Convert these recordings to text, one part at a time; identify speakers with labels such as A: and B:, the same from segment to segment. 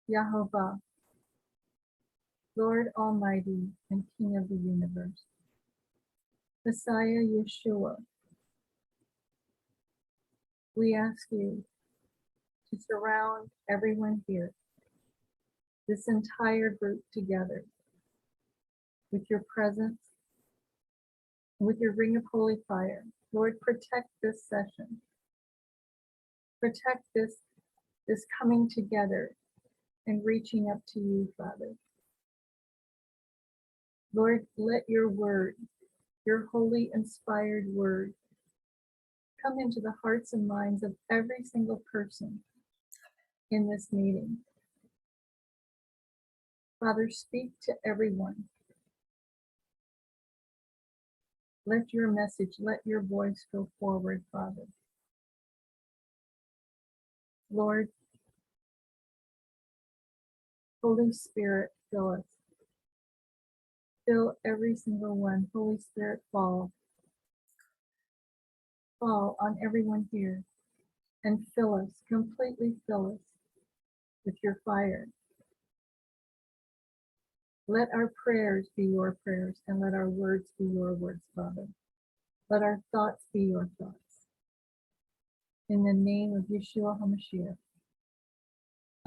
A: Yahovah, Lord Almighty and King of the universe, Messiah Yeshua, we ask you to surround everyone here, this entire group together, with your presence, with your ring of holy fire. Lord, protect this session. Protect this coming together and reaching up to you, Father. Lord, let your word, your holy inspired word, come into the hearts and minds of every single person in this meeting. Father, speak to everyone. Let your message, let your voice go forward, Father. Lord, Holy Spirit, fill us. Fill every single one. Holy Spirit, fall on everyone here and fill us, completely fill us with your fire. Let our prayers be your prayers and let our words be your words, Father. Let our thoughts be your thoughts. In the name of Yeshua HaMashiach.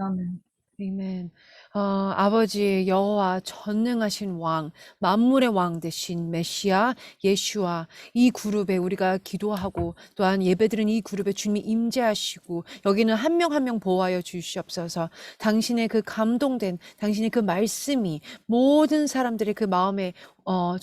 A: Amen.
B: 아멘. 아버지 여호와 전능하신 왕, 만물의 왕 되신 메시아 예슈아, 이 그룹에 우리가 기도하고 또한 예배드린 이 그룹에 주님이 임재하시고 여기는 한 명 한 명 보호하여 주시옵소서. 당신의 그 감동된 당신의 그 말씀이 모든 사람들의 그 마음에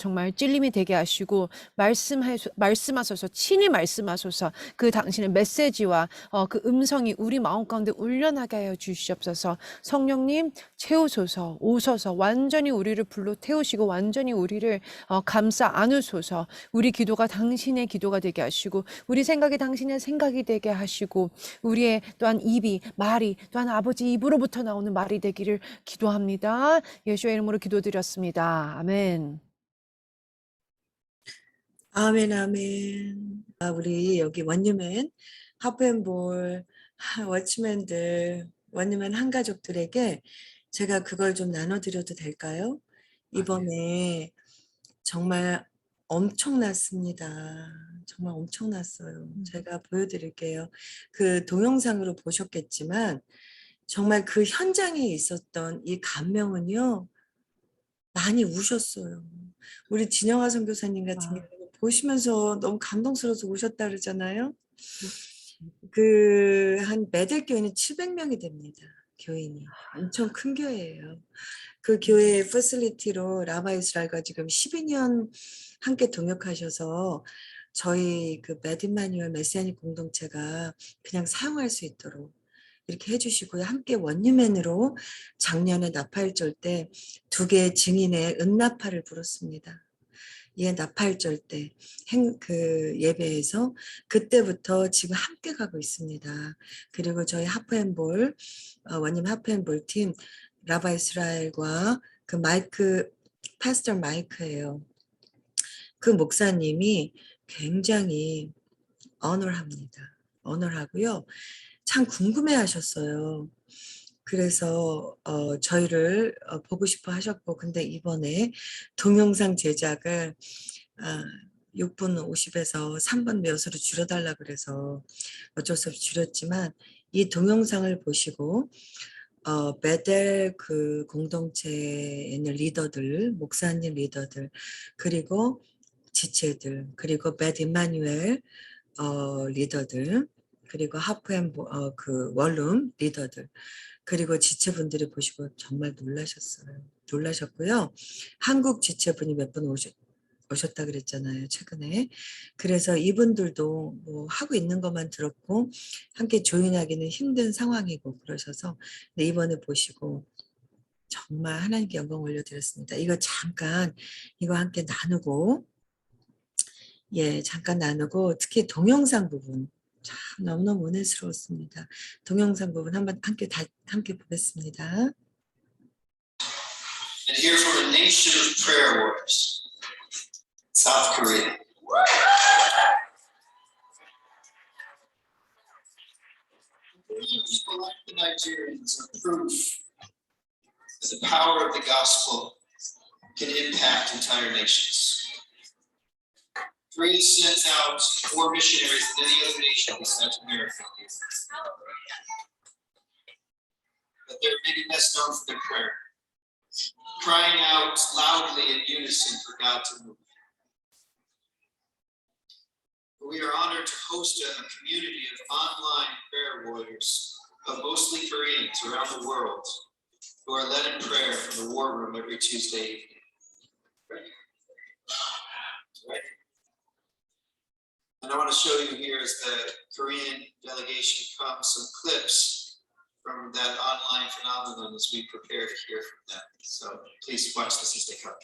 B: 정말 찔림이 되게 하시고 말씀하소서, 친히 말씀하소서. 그 당신의 메시지와 그 음성이 우리 마음 가운데 울려나게 하여 주시옵소서. 성령님 채우소서, 오소서, 완전히 우리를 불러 태우시고 완전히 우리를 감싸 안으소서. 우리 기도가 당신의 기도가 되게 하시고 우리 생각이 당신의 생각이 되게 하시고 우리의 또한 말이 또한 아버지 입으로부터 나오는 말이 되기를 기도합니다. 예수의 이름으로 기도드렸습니다. 아멘.
C: 아멘, 아멘. 우리 여기 원유맨, 하프앤볼, 워치맨들, 원유맨 한가족들에게 제가 그걸 좀 나눠드려도 될까요? 이번에 정말 엄청났습니다. 정말 엄청났어요. 제가 보여드릴게요. 그 동영상으로 보셨겠지만 정말 그 현장에 있었던 이 감명은요. 많이 우셨어요. 우리 진영아 선교사님 같은 경우는 보시면서 너무 감동스러워서 우셨다 그러잖아요. 한 매달 교회는 700명이 됩니다. 교인이. 엄청 큰 교회예요. 그 교회의 패실리티로 라바 이스라엘과 지금 12년 함께 동역하셔서 저희 그 매디마뉴얼 메시아닉 공동체가 그냥 사용할 수 있도록 이렇게 해주시고요. 함께 원유맨으로 작년에 나팔절 때 2개의 증인의 은나팔을 불었습니다. 예, 나팔절 때 그 예배에서 그때부터 지금 함께 가고 있습니다. 그리고 저희 하프앤볼 원님 하프앤볼 팀 라바 이스라엘과 그 파스터 마이크예요. 그 목사님이 굉장히 어널하고요. 참 궁금해하셨어요. 그래서 저희를 보고 싶어 하셨고 근데 이번에 동영상 제작을 6분 50에서 3분 몇으로 줄여달라 그래서 어쩔 수 없이 줄였지만 이 동영상을 보시고 베델 그 공동체에 있는 리더들, 목사님 리더들, 그리고 지체들, 그리고 벳 이마뉴엘 리더들, 그리고 그 원룸 리더들, 그리고 지체분들이 보시고 정말 놀라셨고요. 한국 지체분이 몇 분 오셨다 그랬잖아요, 최근에. 그래서 이분들도 뭐 하고 있는 것만 들었고 함께 조인하기는 힘든 상황이고 그러셔서 이번에 보시고 정말 하나님께 영광 올려드렸습니다. 이거 함께 나누고 잠깐 나누고 특히 동영상 부분 참 너무너무 은혜스러웠습니다. 동영상 부분 함께 보겠습니다.
D: And here for a nation of prayer warriors, South Korea. like the Nigerians are proof that the power of the gospel can impact entire nations. Korea sends out more missionaries than any other nation besides America. But they're maybe best known for their prayer, crying out loudly in unison for God to move. We are honored to host a community of online prayer warriors, of mostly Koreans around the world, who are led in prayer from the war room every Tuesday evening. Right. And I want to show you here as the Korean delegation comes some clips from that online phenomenon as we prepare to hear from them. So please watch this as they come.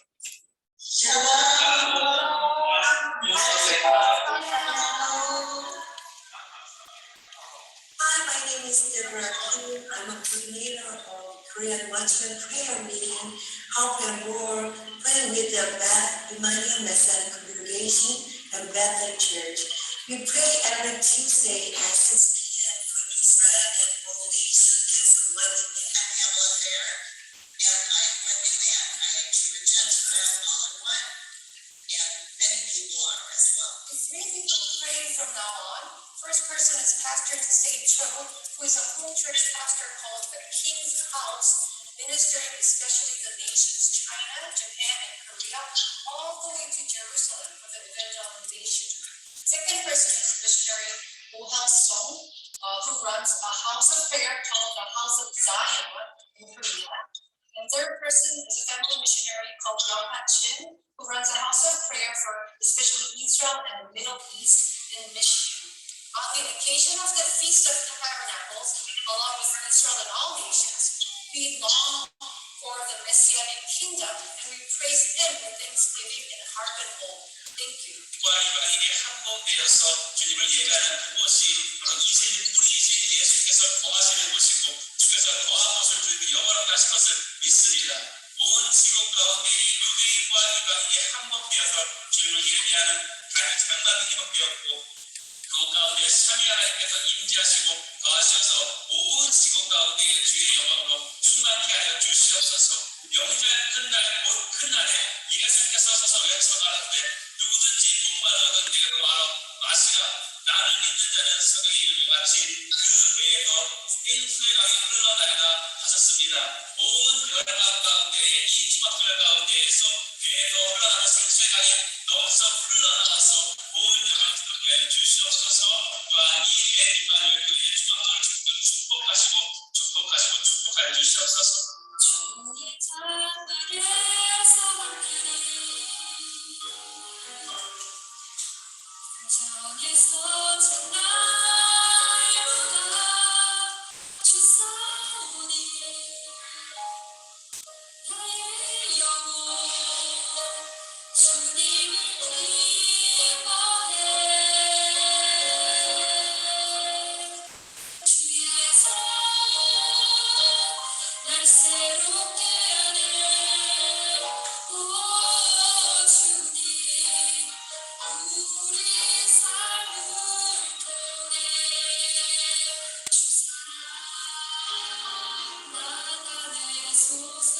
E: Hi, my name is Deborah Kim. I'm a coordinator of Korean Watchman Prayer Meeting, Hope and War, praying with the Beth Emmanuel Messiah Congregation and Bethel Church. We pray every Tuesday at 6 p.m. for Israel and world nations and for women. I'm Pamela Fair, and I'm one new man. I actually a Gentile all in one, and many people are as well. It's 3 people praying from now on. First person is Pastor Tsay Cho, who is a home church pastor called the King's House, ministering especially the nations China, Japan, and Korea, all the way to Jerusalem for the evangelization. Second person is missionary Oh Ha Song, who runs a house of prayer called the House of Zion in Korea. And third person is a family missionary called Young Ha Chin, who runs a house of prayer for especially Israel and the Middle East in Michigan. On the occasion of the Feast of the Tabernacles, along with Israel and all nations, we long for the Messianic kingdom, and we praise Him with thanksgiving and harp and bowl. Thank you.
F: 이방인이 한복되어서 주님을 예배하는 그곳이 바로 이세의 뿌리이신 예수께서 거하시는 곳이고 주께서 거한 곳을 주님이 영원하게 하신 것을 믿습니다. 온 지구 가운데 유대인과 이방인이 한복되어서 주님을 예배하는 장막이 회복되었고 그 가운데 삼위 하나님께서 임재하시고 거하셔서 온 지구 가운데 주의 영광으로 충만케 하여 주시옵소서. 영절 끝날 곧 끝날에 예수께서 서서 외쳐 가라사대 누구든지 목마르거든 내게로 와라 마시라. 나를 믿는 자는 성경의 이름과 같이 그 배에서 생수의 강이 흘러나리라 하셨습니다. 온 열강 가운데에 이 주막들 가운데에서 배에서 흘러나는 생수의 강이 넘쳐 흘러나와서 온 열강 지도게 하여 주시옵소서. 또한 이 애들만 열교의 주막들을 축복하시고 축복하여 주시옵소서.
E: 주의 자들에서 정에서 전날보다 주사오니 나의 영혼 주님을 기뻐해 주의 성 날 새롭게 하네 오 주님 우리 삶을 통해 주 사랑 나타내소서.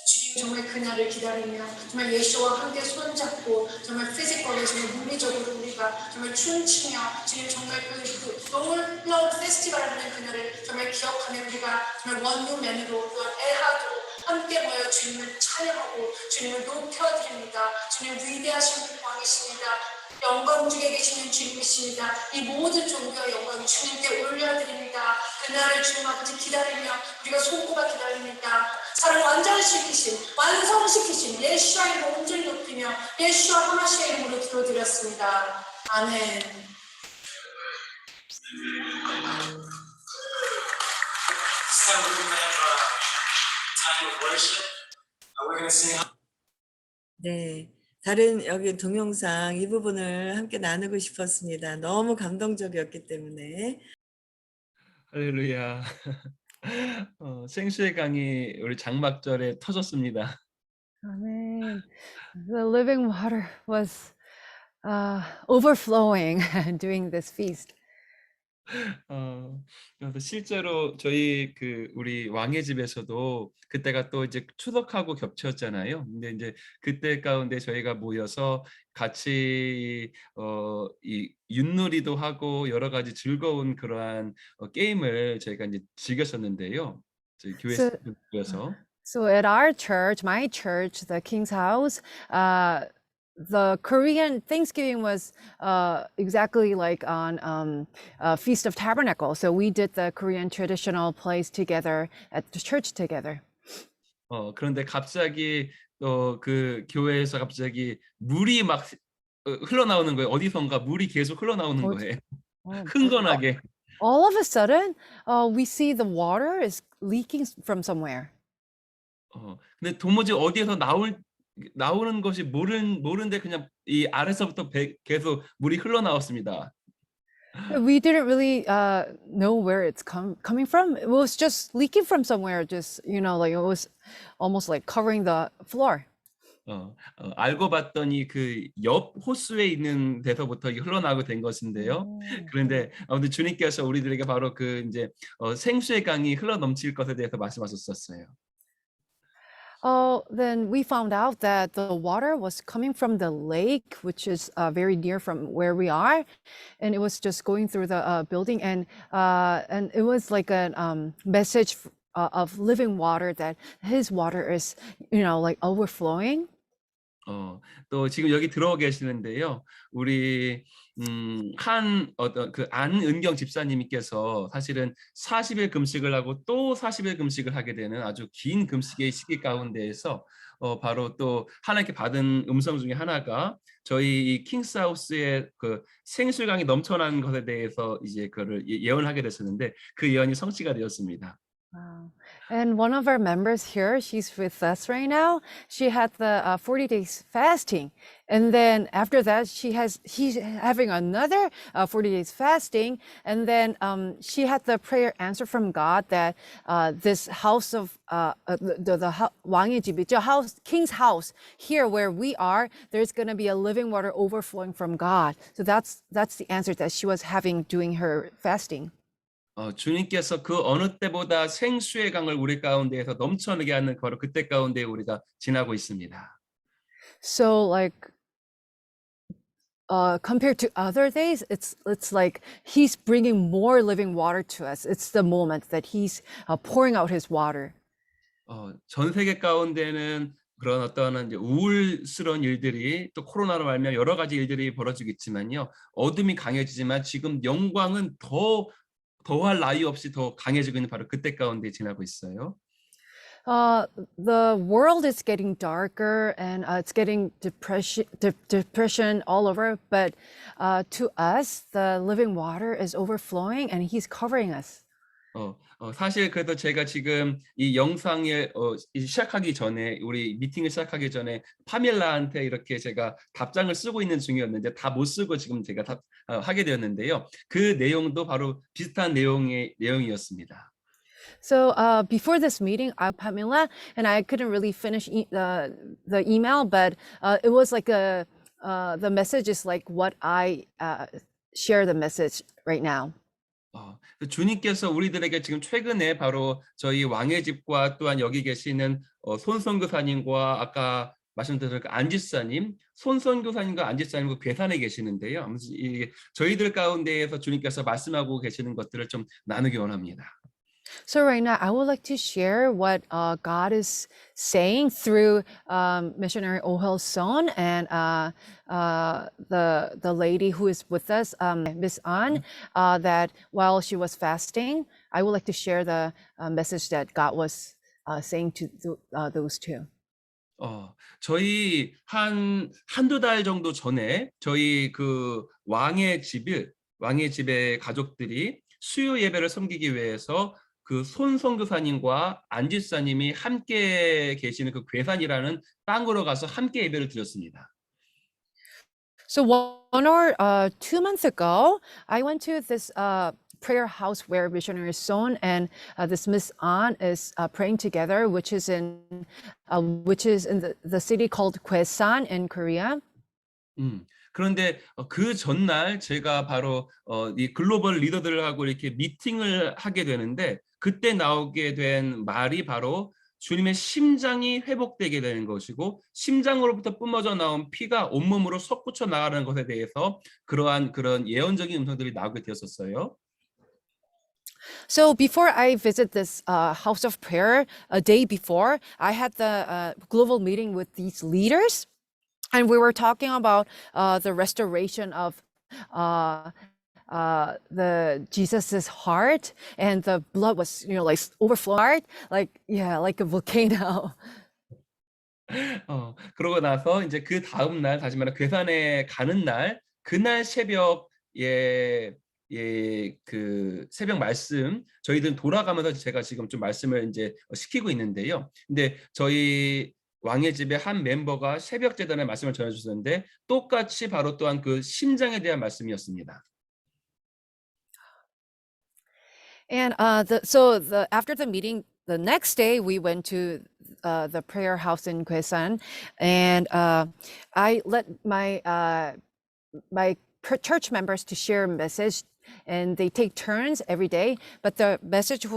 E: 주님 정말 그날을 기다리며 정말 예수와 함께 손잡고 정말 피지컬리 정말 물리적으로 우리가 정말 춤추며 주님 정말 그 놀라운 페스티벌을 하는 그날을 정말 기억하며 우리가 정말 원룸맨으로 또한 애하도 함께 모여 주님을 찬양하고 주님을 높여드립니다. 주님 위대하신 왕이십니다. 영광 중에 계시는 주님이십니다. 이 모든 존귀와 영광 주님께 올려드립니다. 그날을 주님 아버지 기다리며 우리가 손꼽아 기다립니다. 사랑 완전시키신 완성시키신 예수와 이름으로 온전히 높이며 예수와 하나님의 이름으로 기도드렸습니다. 아멘.
F: This time we're going to have a time of worship. We're going to sing.
C: 네. 다른 여기 동영상 이 부분을 함께 나누고 싶었습니다. 너무 감동적이었기 때문에.
G: 할렐루야. 생수의 강이 우리 장막절에 터졌습니다.
B: Amen. The living water was overflowing during this feast.
G: 그래서 실제로 저희 우리 왕의 집에서도 그때가 또 이제 추석하고 겹쳤잖아요. 근데 이제 그때 가운데 저희가 모여서 같이 이 윷놀이도 하고 여러 가지 즐거운 그러한 게임을 저희가 이제 즐겼었는데요. 저희 교회
B: So,
G: 식구들 모여서.
B: so at our church, my church, the King's House, the Korean Thanksgiving was exactly like on Feast of Tabernacle. So we did the Korean traditional plays together at the church together.
G: 그런데 갑자기 또 그 교회에서 갑자기 물이 막 흘러나오는 거예요. 어디선가 물이 계속 흘러나오는
B: 어,
G: 거예요.
B: Oh,
G: 흥건하게.
B: all of a sudden, we see the water is leaking from somewhere.
G: 근데 도무지 어디에서 나오는 것이 모르는데 그냥 이 아래서부터 계속 물이 흘러나왔습니다.
B: We didn't really know where it's coming from. It was just leaking from somewhere. Just like it was almost like covering the floor.
G: 알고 봤더니 그 옆 호수에 있는 데서부터 이게 흘러나오게 된 것인데요. 그런데 아무튼 주님께서 우리들에게 바로 그 이제 생수의 강이 흘러 넘칠 것에 대해서 말씀하셨었어요.
B: Then we found out that the water was coming from the lake, which is very near from where we are, and it was just going through the building, and it was like a message of living water that His water is, like overflowing.
G: 또 지금 여기 들어오 계시는데요. 우리 한 어떤 그 안은경 집사님께서 사실은 40일 금식을 하고 또 40일 금식을 하게 되는 아주 긴 금식의 시기 가운데에서 바로 또 하나님께 받은 음성 중에 하나가 저희 이 킹스하우스의 그 생수강이 넘쳐나는 것에 대해서 이제 그를 예언하게 됐었는데 그 예언이 성취가 되었습니다.
B: Wow. And one of our members here, she's with us right now. She had the 40 days fasting. And then after that, he's having another 40 days fasting. And then she had the prayer answer from God that this house of the 왕의 집이죠, house, King's house, here where we are, there's going to be a living water overflowing from God. So that's the answer that she was having during her fasting.
G: 주님께서 그 어느 때보다 생수의 강을 우리 가운데에서 넘쳐나게 하는 바로 그때 가운데 우리가 지나고 있습니다.
B: So like compared to other days, it's like He's bringing more living water to us. It's the moment that He's pouring out His water.
G: 전 세계 가운데는 그런 어떤 이제 우울스러운 일들이 또 코로나로 말미암아 여러 가지 일들이 벌어지고 있지만요. 어둠이 강해지지만 지금 영광은 더할 나위 없이 더 강해지고 있는 바로 그때 가운데 지나고 있어요.
B: The world is getting darker and it's getting depression all over. But to us, the living water is overflowing and He's covering us.
G: 사실 그래도 제가 지금 이 영상을 시작하기 전에 우리 미팅을 시작하기 전에 파밀라한테 이렇게 제가 답장을 쓰고 있는 중이었는데 다 못 쓰고 지금 제가 하게 되었는데요. 그 내용도 바로 비슷한 내용이었습니다.
B: So before this meeting, I'm Pamela, and I couldn't really finish the email, but it was like the message is like what I share the message right now.
G: 주님께서 우리들에게 지금 최근에 바로 저희 왕의 집과 또한 여기 계시는 손선교사님과 아까 말씀드린 그 안집사님, 손선교사님과 안집사님과 괴산에 계시는데요. 저희들 가운데에서 주님께서 말씀하고 계시는 것들을 좀 나누기 원합니다.
B: So right now, I would like to share what God is saying through missionary Oh Son and the lady who is with us, Miss An, that while she was fasting, I would like to share the message that God was saying to those two.
G: 저희 한두 달 정도 전에 저희 그 왕의 집의 가족들이 수요 예배를 섬기기 위해서 그 손선교사님과 안집사님이 함께 계시는 그 괴산이라는 땅으로 가서 함께 예배를 드렸습니다.
B: So 1 or 2 months ago, I went to this prayer house where missionary Son and this Miss An is praying together, which is in the city called Kwesan in Korea.
G: 그런데 그 전날 제가 바로 이 글로벌 리더들하고 이렇게 미팅을 하게 되는데 그때 나오게 된 말이 바로 주님의 심장이 회복되게 되는 것이고 심장으로부터 뿜어져 나온 피가 온몸으로 솟구쳐 나가는 것에 대해서 그런 예언적인 음성들이 나오게 되었었어요.
B: So before I visit this house of prayer, a day before, I had the global meeting with these leaders, and we were talking about the restoration of the Jesus's heart, and the blood was, like overflowing heart, like a volcano.
G: 그러고 나서 이제 그 다음 날 다시 말해 괴산에 가는 날 그날 새벽에 그 새벽 말씀 저희들 돌아가면서 제가 지금 좀 말씀을 이제 시키고 있는데요. 근데 저희 왕의 집의 한 멤버가 새벽 제단의 말씀을 전해 주셨는데 똑같이 바로 또한 그 심장에 대한 말씀이었습니다.
B: And after the meeting, the next day we went to the prayer house in Kwesan, and I let my church members to share a message, and they take turns every day. But the message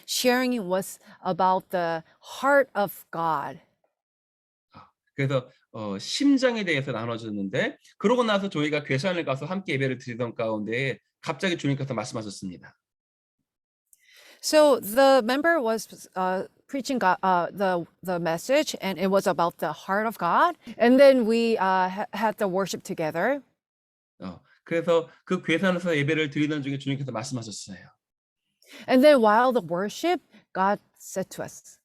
B: sharing was about the heart of God.
G: 그래서 심장에 대해서 나눠줬는데 그러고 나서 저희가 괴산을 가서 함께 예배를 드리던 가운데 갑자기 주님께서 말씀하셨습니다.
B: So the member was preaching God, the message, and it was about the heart of God. And then we had the worship together.
G: 그래서 그 괴산에서 예배를 드리던 중에 주님께서 말씀하셨어요.
B: And then while the worship, God said to us.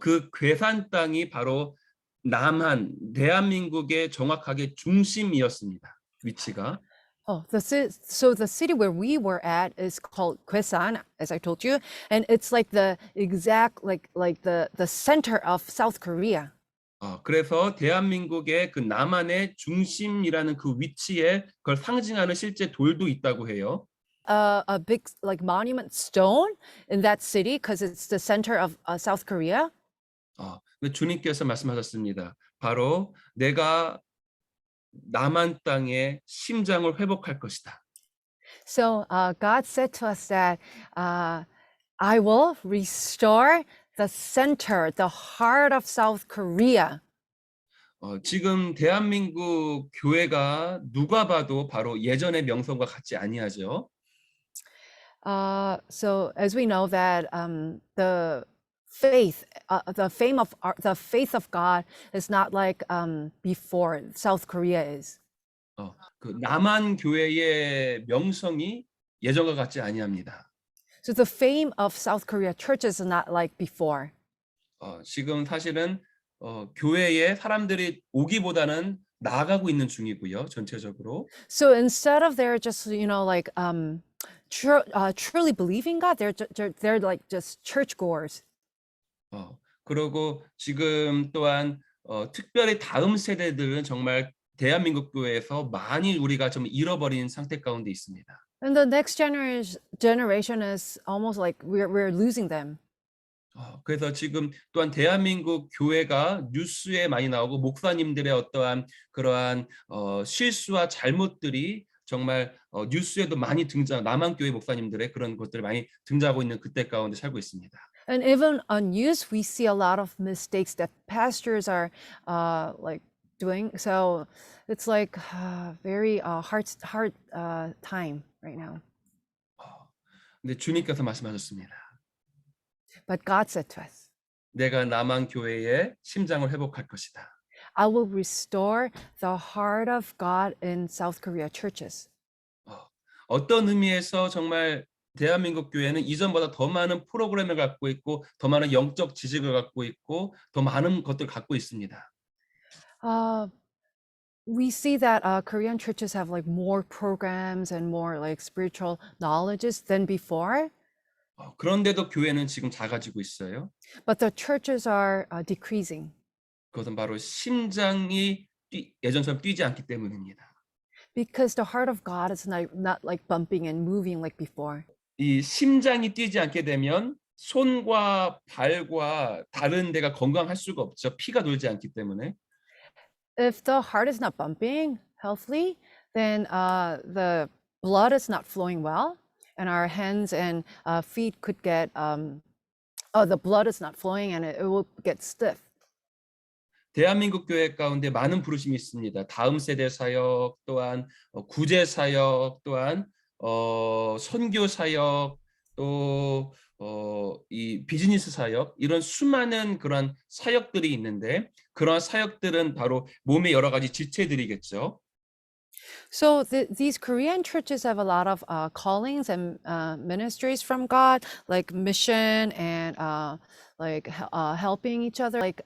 G: 그 괴산 땅이 바로 남한 대한민국의 정확하게 중심이었습니다. 위치가.
B: So the city where we were at is called Kwesan, as I told you, and it's like the exact like the center of South Korea.
G: 그래서 대한민국의 그 남한의 중심이라는 그 위치에 그걸 상징하는 실제 돌도 있다고 해요.
B: A big like monument stone in that city because it's the center of South Korea.
G: 근데 주님께서 말씀하셨습니다. 바로 내가 남한 땅의 심장을 회복할 것이다.
B: So God said to us that I will restore the center, the heart of South Korea.
G: 지금 대한민국 교회가 누가 봐도 바로 예전의 명성과 같지 아니하죠.
B: So as we know that the faith of God is not like before South Korea is.
G: 그 남한 교회의 명성이 예전과 같지 아니합니다.
B: So the fame of South Korea churches is not like before.
G: 지금 사실은 교회에 사람들이 오기보다는 나아가고 있는 중이고요, 전체적으로.
B: So instead of they're just like truly believing God, they're like just churchgoers.
G: 그리고 지금 또한 특별히 다음 세대들은 정말 대한민국 교회에서 많이 우리가 좀 잃어버린 상태 가운데 있습니다.
B: And the next generation is almost like we're losing them.
G: 그래서 지금 또한 대한민국 교회가 뉴스에 많이 나오고 목사님들의 어떠한 그러한 실수와 잘못들이 정말 뉴스에도 많이 남한 교회 목사님들의 그런 것들이 많이 등장하고 있는 그때 가운데 살고 있습니다.
B: And even on news, we see a lot of mistakes that pastors are like doing. So it's like very hard time right now.
G: 근데 주님께서 말씀하셨습니다.
B: But God said to us,
G: 내가 남한 교회의 심장을 회복할 것이다.
B: I will restore the heart of God in South Korea churches.
G: 어떤 의미에서 정말 대한민국 교회는 이전보다 더 많은 프로그램을 갖고 있고 더 많은 영적 지식을 갖고 있고 더 많은 것들을 갖고 있습니다.
B: We see that Korean churches have like more programs and more like spiritual knowledges than before.
G: 그런데도 교회는 지금 작아지고 있어요.
B: But the churches are decreasing.
G: 그것은 바로 심장이 예전처럼 뛰지 않기 때문입니다.
B: Because the heart of God is not like bumping and moving like before.
G: 이 심장이 뛰지 않게 되면 손과 발과 다른 데가 건강할 수가 없죠. 피가 돌지 않기 때문에.
B: If the heart is not bumping, healthily, then the blood is not flowing well, and our hands and feet could get the blood is not flowing, and it will get stiff.
G: 대한민국 교회 가운데 많은 부르심이 있습니다. 다음 세대 사역, 또한 구제 사역, 또한 선교 사역, 또 이 비즈니스 사역, 이런 수많은 그런 사역들이 있는데 그런 사역들은 바로 몸의 여러 가지 지체들이겠죠.
B: So these Korean churches have a lot of callings and ministries from God, like mission and helping each other, like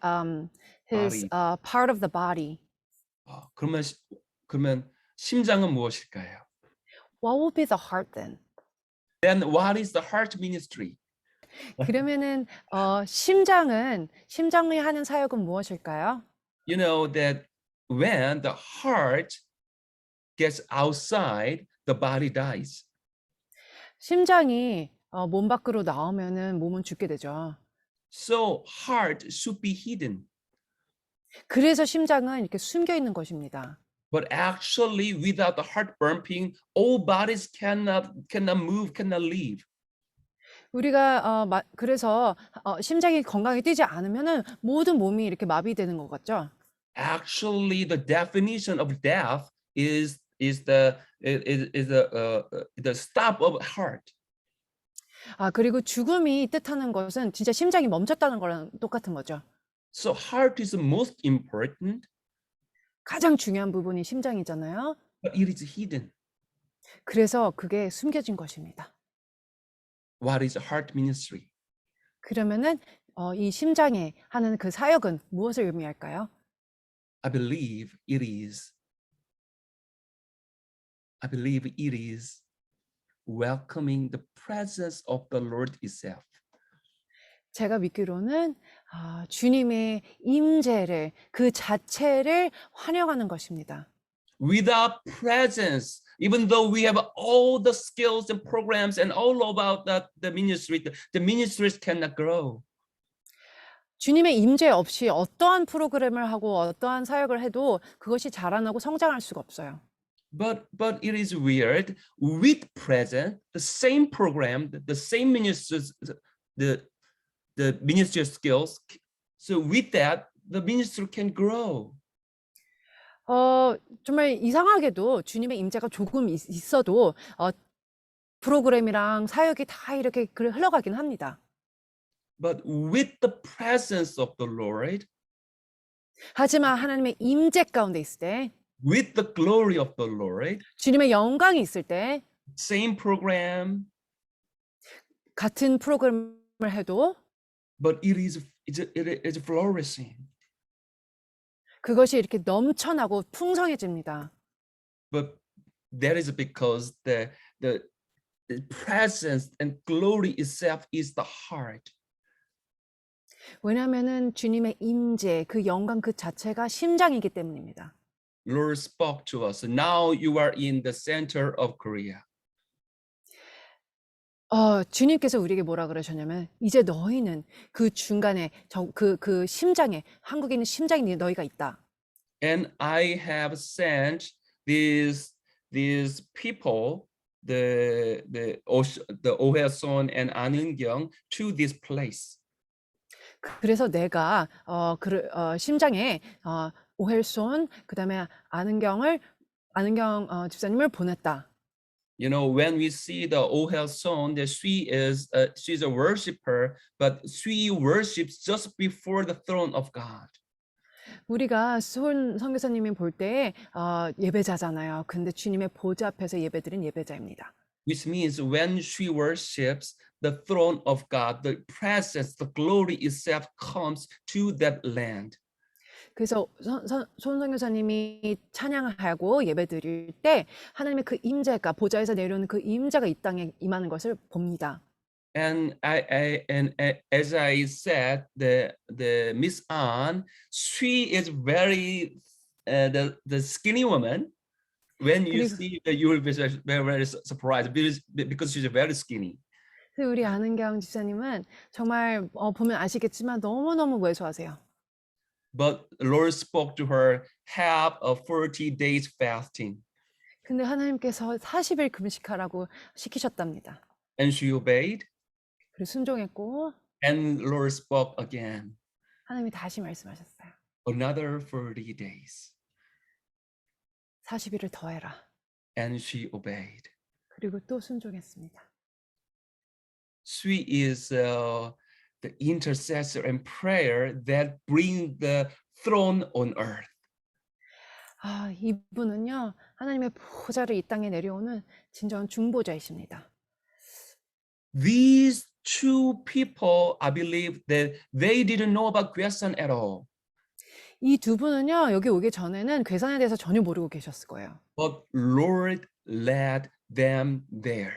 B: his
G: Body.
B: part of the body.
G: 그러면 심장은 무엇일까요?
B: What will be the heart then?
G: Then what is the heart ministry?
B: 그러면은 심장이 하는 사역은 무엇일까요?
G: You know that when the heart gets outside, the body dies.
B: 심장이 몸 밖으로 나오면은 몸은 죽게 되죠.
G: So heart should be hidden.
B: 그래서 심장은 이렇게 숨겨 있는 것입니다.
G: But actually, without the heart pumping, all bodies cannot move, cannot live.
B: 우리가 그래서 심장이 건강히 뛰지 않으면은 모든 몸이 이렇게 마비되는 것 같죠.
G: Actually, the definition of death is the stop of heart.
B: 그리고 죽음이 뜻하는 것은 진짜 심장이 멈췄다는 거랑 똑같은 거죠.
G: So heart is the most important,
B: 가장 중요한 부분이 심장이잖아요.
G: but it is hidden.
B: 그래서 그게 숨겨진 것입니다.
G: What is heart ministry?
B: 그러면은 이 심장에 하는 그 사역은 무엇을 의미할까요?
G: I believe it is welcoming the presence of the Lord itself.
B: 제가 믿기로는 주님의 임재를 그 자체를 환영하는 것입니다.
G: Without presence, even though we have all the skills and programs and all about the ministries cannot grow.
B: 주님의 임재 없이 어떠한 프로그램을 하고 어떠한 사역을 해도 그것이 자라나고 성장할 수가 없어요.
G: But it is weird. With presence, the same program, the same ministries, the ministry skills. So with that, the ministry can grow.
B: 정말 이상하게도 주님의 임재가 조금 있어도 프로그램이랑 사역이 다 이렇게 흘러가긴 합니다.
G: But with the presence of the Lord,
B: 하지만 하나님의 임재 가운데 있을 때,
G: with the glory of the Lord,
B: 주님의 영광이 있을 때,
G: same program,
B: 같은 프로그램을 해도,
G: but it is flourishing.
B: 그것이 이렇게 넘쳐나고 풍성해집니다.
G: But that is because the presence and glory itself is the heart.
B: 왜냐하면은 주님의 임재, 그 영광 그 자체가 심장이기 때문입니다.
G: Lord spoke to us. Now you are in the center of Korea.
B: 주님께서 우리에게 뭐라 그러셨냐면 이제 너희는 그 중간에 그 심장에 한국에 있는 심장이 너희가 있다.
G: And I have sent these people, the 오해손 and 안은경 to this place.
B: 그래서 내가 심장에 오헬손 그다음에 안은경 집사님을 보냈다.
G: You know, when we see the 오해손, that she's a worshiper, but she worships just before the throne of God.
B: 우리가 손 선교사님이 볼 때 예배자잖아요. 근데 주님의 보좌 앞에서 예배드린 예배자입니다.
G: Which means when she worships the throne of God, the presence, the glory itself comes to that land.
B: 그래서 손 선교사님이 찬양하고 예배드릴 때 하나님의 그 임재가 보좌에서 내려오는 그 임재가 이 땅에 임하는 것을 봅니다.
G: And as I said, the Miss An, she is very the skinny woman. When you see that, you will be very surprised because she's very skinny.
B: 우리 안은경 집사님은 정말 보면 아시겠지만 너무너무 왜소하세요.
G: But the Lord spoke to her, have a 40 days fasting.
B: 근데 하나님께서 40일 금식하라고 시키셨답니다.
G: And she obeyed.
B: 그리고 순종했고
G: And Lord spoke again,
B: 하나님이 다시 말씀하셨어요.
G: another 40 days.
B: 40일을 더해라.
G: And she obeyed.
B: 그리고 또 순종했습니다.
G: She is the intercessor and prayer that bring the throne on earth.
B: 아, 이분은요, 하나님의 보좌를 이 땅에 내려오는 진정한 중보자이십니다.
G: These two people, I believe that they didn't know about Gwesan at all.
B: 이 두 분은요, 여기 오기 전에는 괴산에 대해서 전혀 모르고 계셨을 거예요.
G: But Lord led them there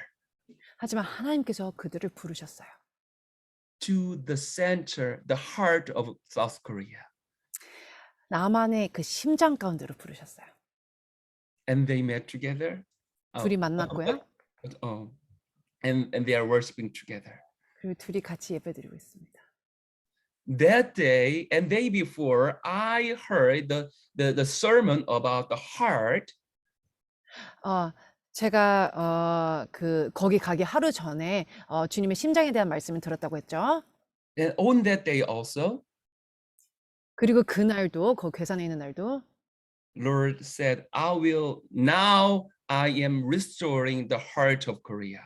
B: 하지만 하나님께서 그들을 부르셨어요.
G: to the center, the heart of South Korea.
B: 남한의 그 심장 가운데로 부르셨어요.
G: And they met together.
B: 둘이 만났고요.
G: And they are worshiping together.
B: 그리고 둘이 같이 예배드리고 있습니다.
G: That day and day before, I heard the sermon about the heart.
B: 제가 거기 가기 하루 전에 주님의 심장에 대한 말씀을 들었다고 했죠.
G: And on that day also,
B: 그리고 그날도 그 괴산에 있는 날도
G: Lord said, now I am restoring the heart of Korea.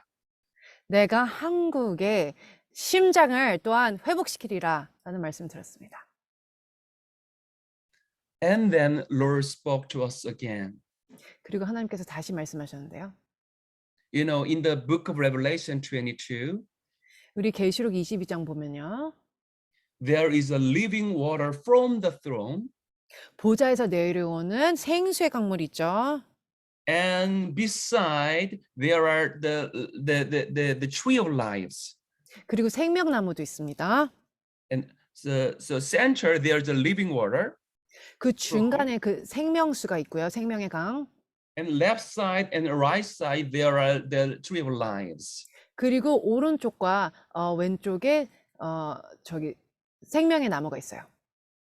B: 내가 한국의 심장을 또한 회복시키리라 라는 말씀을 들었습니다.
G: And then Lord spoke to us again.
B: 그리고 하나님께서 다시 말씀하셨는데요.
G: You know, in the book of Revelation 22,
B: 우리 계시록 22장 보면요.
G: there is a living water from the throne,
B: 보좌에서 내려오는 생수의 강물이 있죠.
G: and beside there are the tree of lives.
B: 그리고 생명나무도 있습니다.
G: And so center there's a living water,
B: 그 중간에 그 생명수가 있고요. 생명의 강.
G: and left side and right side there are the tree of lives.
B: 그리고 오른쪽과 왼쪽에 저기 생명의 나무가 있어요.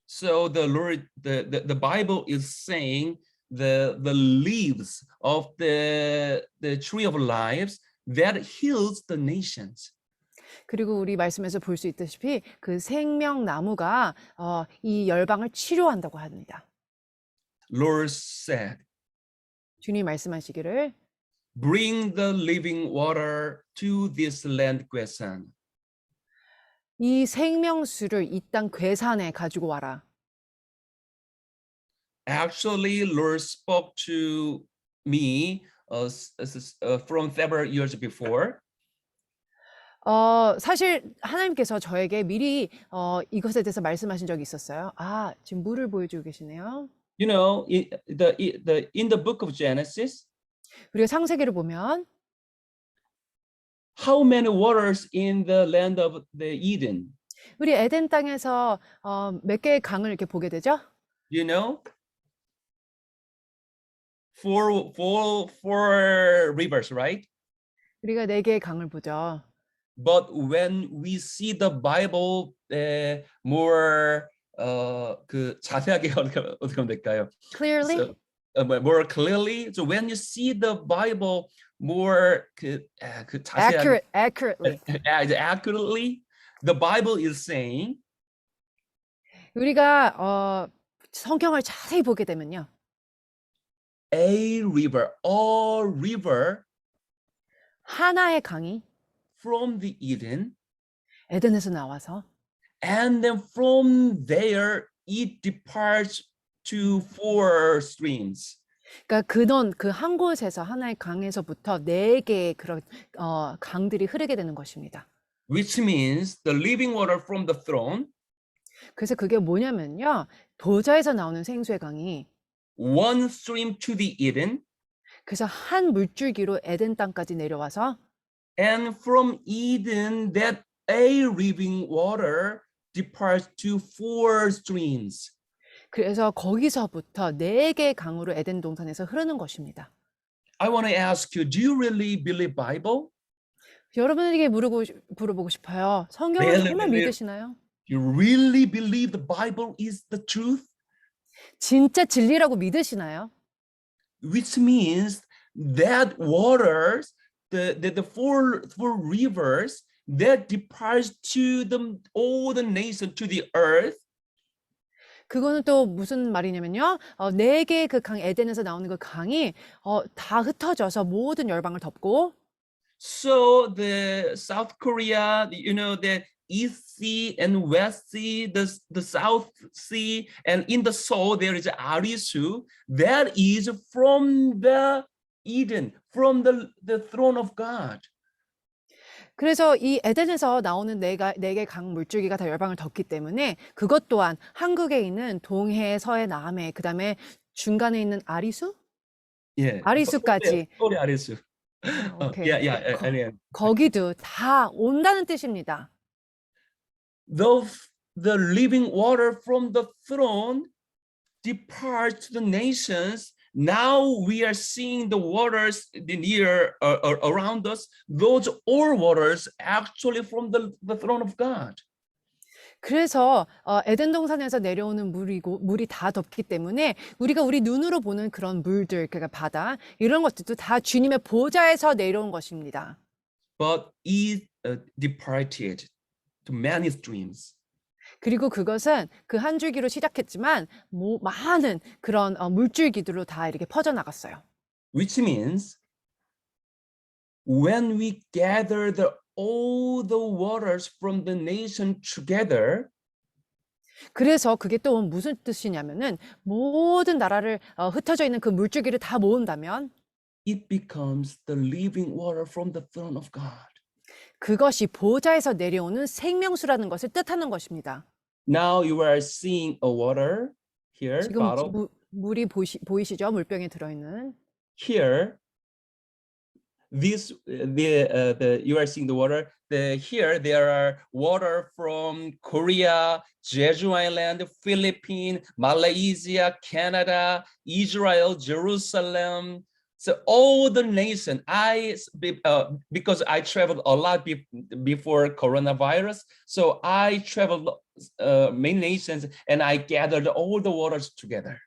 G: So the Lord, the Bible is saying the leaves of the tree of lives that heals the nations.
B: 그리고 우리 말씀에서 볼 수 있다시피 그 생명나무가 이 열방을 치료한다고 합니다.
G: Lord said,
B: 주님이 말씀하시기를
G: bring the living water to this land, Gwesan.
B: 이 생명수를 이 땅 괴산에 가지고 와라.
G: Actually, Lord spoke to me from several years before.
B: 사실 하나님께서 저에게 미리 이것에 대해서 말씀하신 적이 있었어요. 지금 물을 보여주고 계시네요.
G: You know, in the book of Genesis,
B: 우리가 창세기를 보면
G: how many waters in the land of the Eden?
B: 우리 에덴 땅에서 몇 개의 강을 이렇게 보게 되죠?
G: You know, four rivers, right?
B: 우리가 4개의 강을 보죠.
G: But when we see the Bible more 그 자세하게 어떻게 하면 될까요?
B: Clearly?
G: More clearly. So when you see the Bible more 그 자세하게
B: Accurately.
G: accurately, the Bible is saying
B: 우리가 성경을 자세히 보게 되면요.
G: a river
B: 하나의 강이
G: from the Eden,
B: 에덴에서 나와서
G: and then from there it departs to 4 streams.
B: 그러니까 그 한 곳에서 하나의 강에서부터 4개의 그런 강들이 흐르게 되는 것입니다.
G: Which means the living water from the throne,
B: 그래서 그게 뭐냐면요. 보좌에서 나오는 생수의 강이
G: one stream to the Eden,
B: 그래서 한 물줄기로 에덴 땅까지 내려와서
G: and from Eden that a living water departs to 4 streams.
B: 그래서 거기서부터 4개의 강으로 에덴 동산에서 흐르는 것입니다.
G: I want to ask you, do you really believe Bible?
B: 여러분에게 물어보고 싶어요. 성경을 정말 믿으시나요?
G: You really believe the Bible is the truth?
B: 진짜 진리라고 믿으시나요?
G: Which means that waters, the four rivers that departs to all the nations, to the earth,
B: 그거는 또 무슨 말이냐면요. 네 개의 그 강 에덴에서 나오는 그 강이 다 흩어져서 모든 열방을 덮고
G: so the South Korea, the East Sea and West Sea, the South Sea, and in the Seoul there is Arisu. That is from the Eden, from the throne of God.
B: 그래서 이 에덴에서 나오는 네 개의 강 물줄기가 다 열방을 덮기 때문에 그것 또한 한국에 있는 동해, 서해, 남해, 그다음에 중간에 있는 아리수?
G: Yeah.
B: 아리수까지.
G: Sorry, Arisu.
B: 오케이.
G: Yeah.
B: 거기도 다 온다는 뜻입니다.
G: The living water from the throne departs to the nations. Now we are seeing the waters near around us. Those all waters actually from the throne of God.
B: 그래서 에덴 동산에서 내려오는 물이 다 덮기 때문에 우리가 우리 눈으로 보는 그런 물들, 그러니까 바다 이런 것들도 다 주님의 보좌에서 내려온 것입니다.
G: But it departed to many streams.
B: 그리고 그것은 그 한 줄기로 시작했지만 많은 그런 물줄기들로 다 이렇게 퍼져나갔어요.
G: Which means when we gather all the waters from the nation together,
B: 그래서 그게 또 무슨 뜻이냐면은 모든 나라를 흩어져 있는 그 물줄기를 다 모은다면
G: it becomes the living water from the throne of God.
B: 그것이 보좌에서 내려오는 생명수라는 것을 뜻하는 것입니다.
G: Now you are seeing a water here,
B: 지금
G: bottle.
B: 물이 보이시죠? 물병에 들어있는.
G: Here, you are seeing the water. Here there are water from Korea, Jeju Island, Philippines, Malaysia, Canada, Israel, Jerusalem. So all the nation, because I traveled a lot before coronavirus, so I traveled many nations and I gathered all the waters together.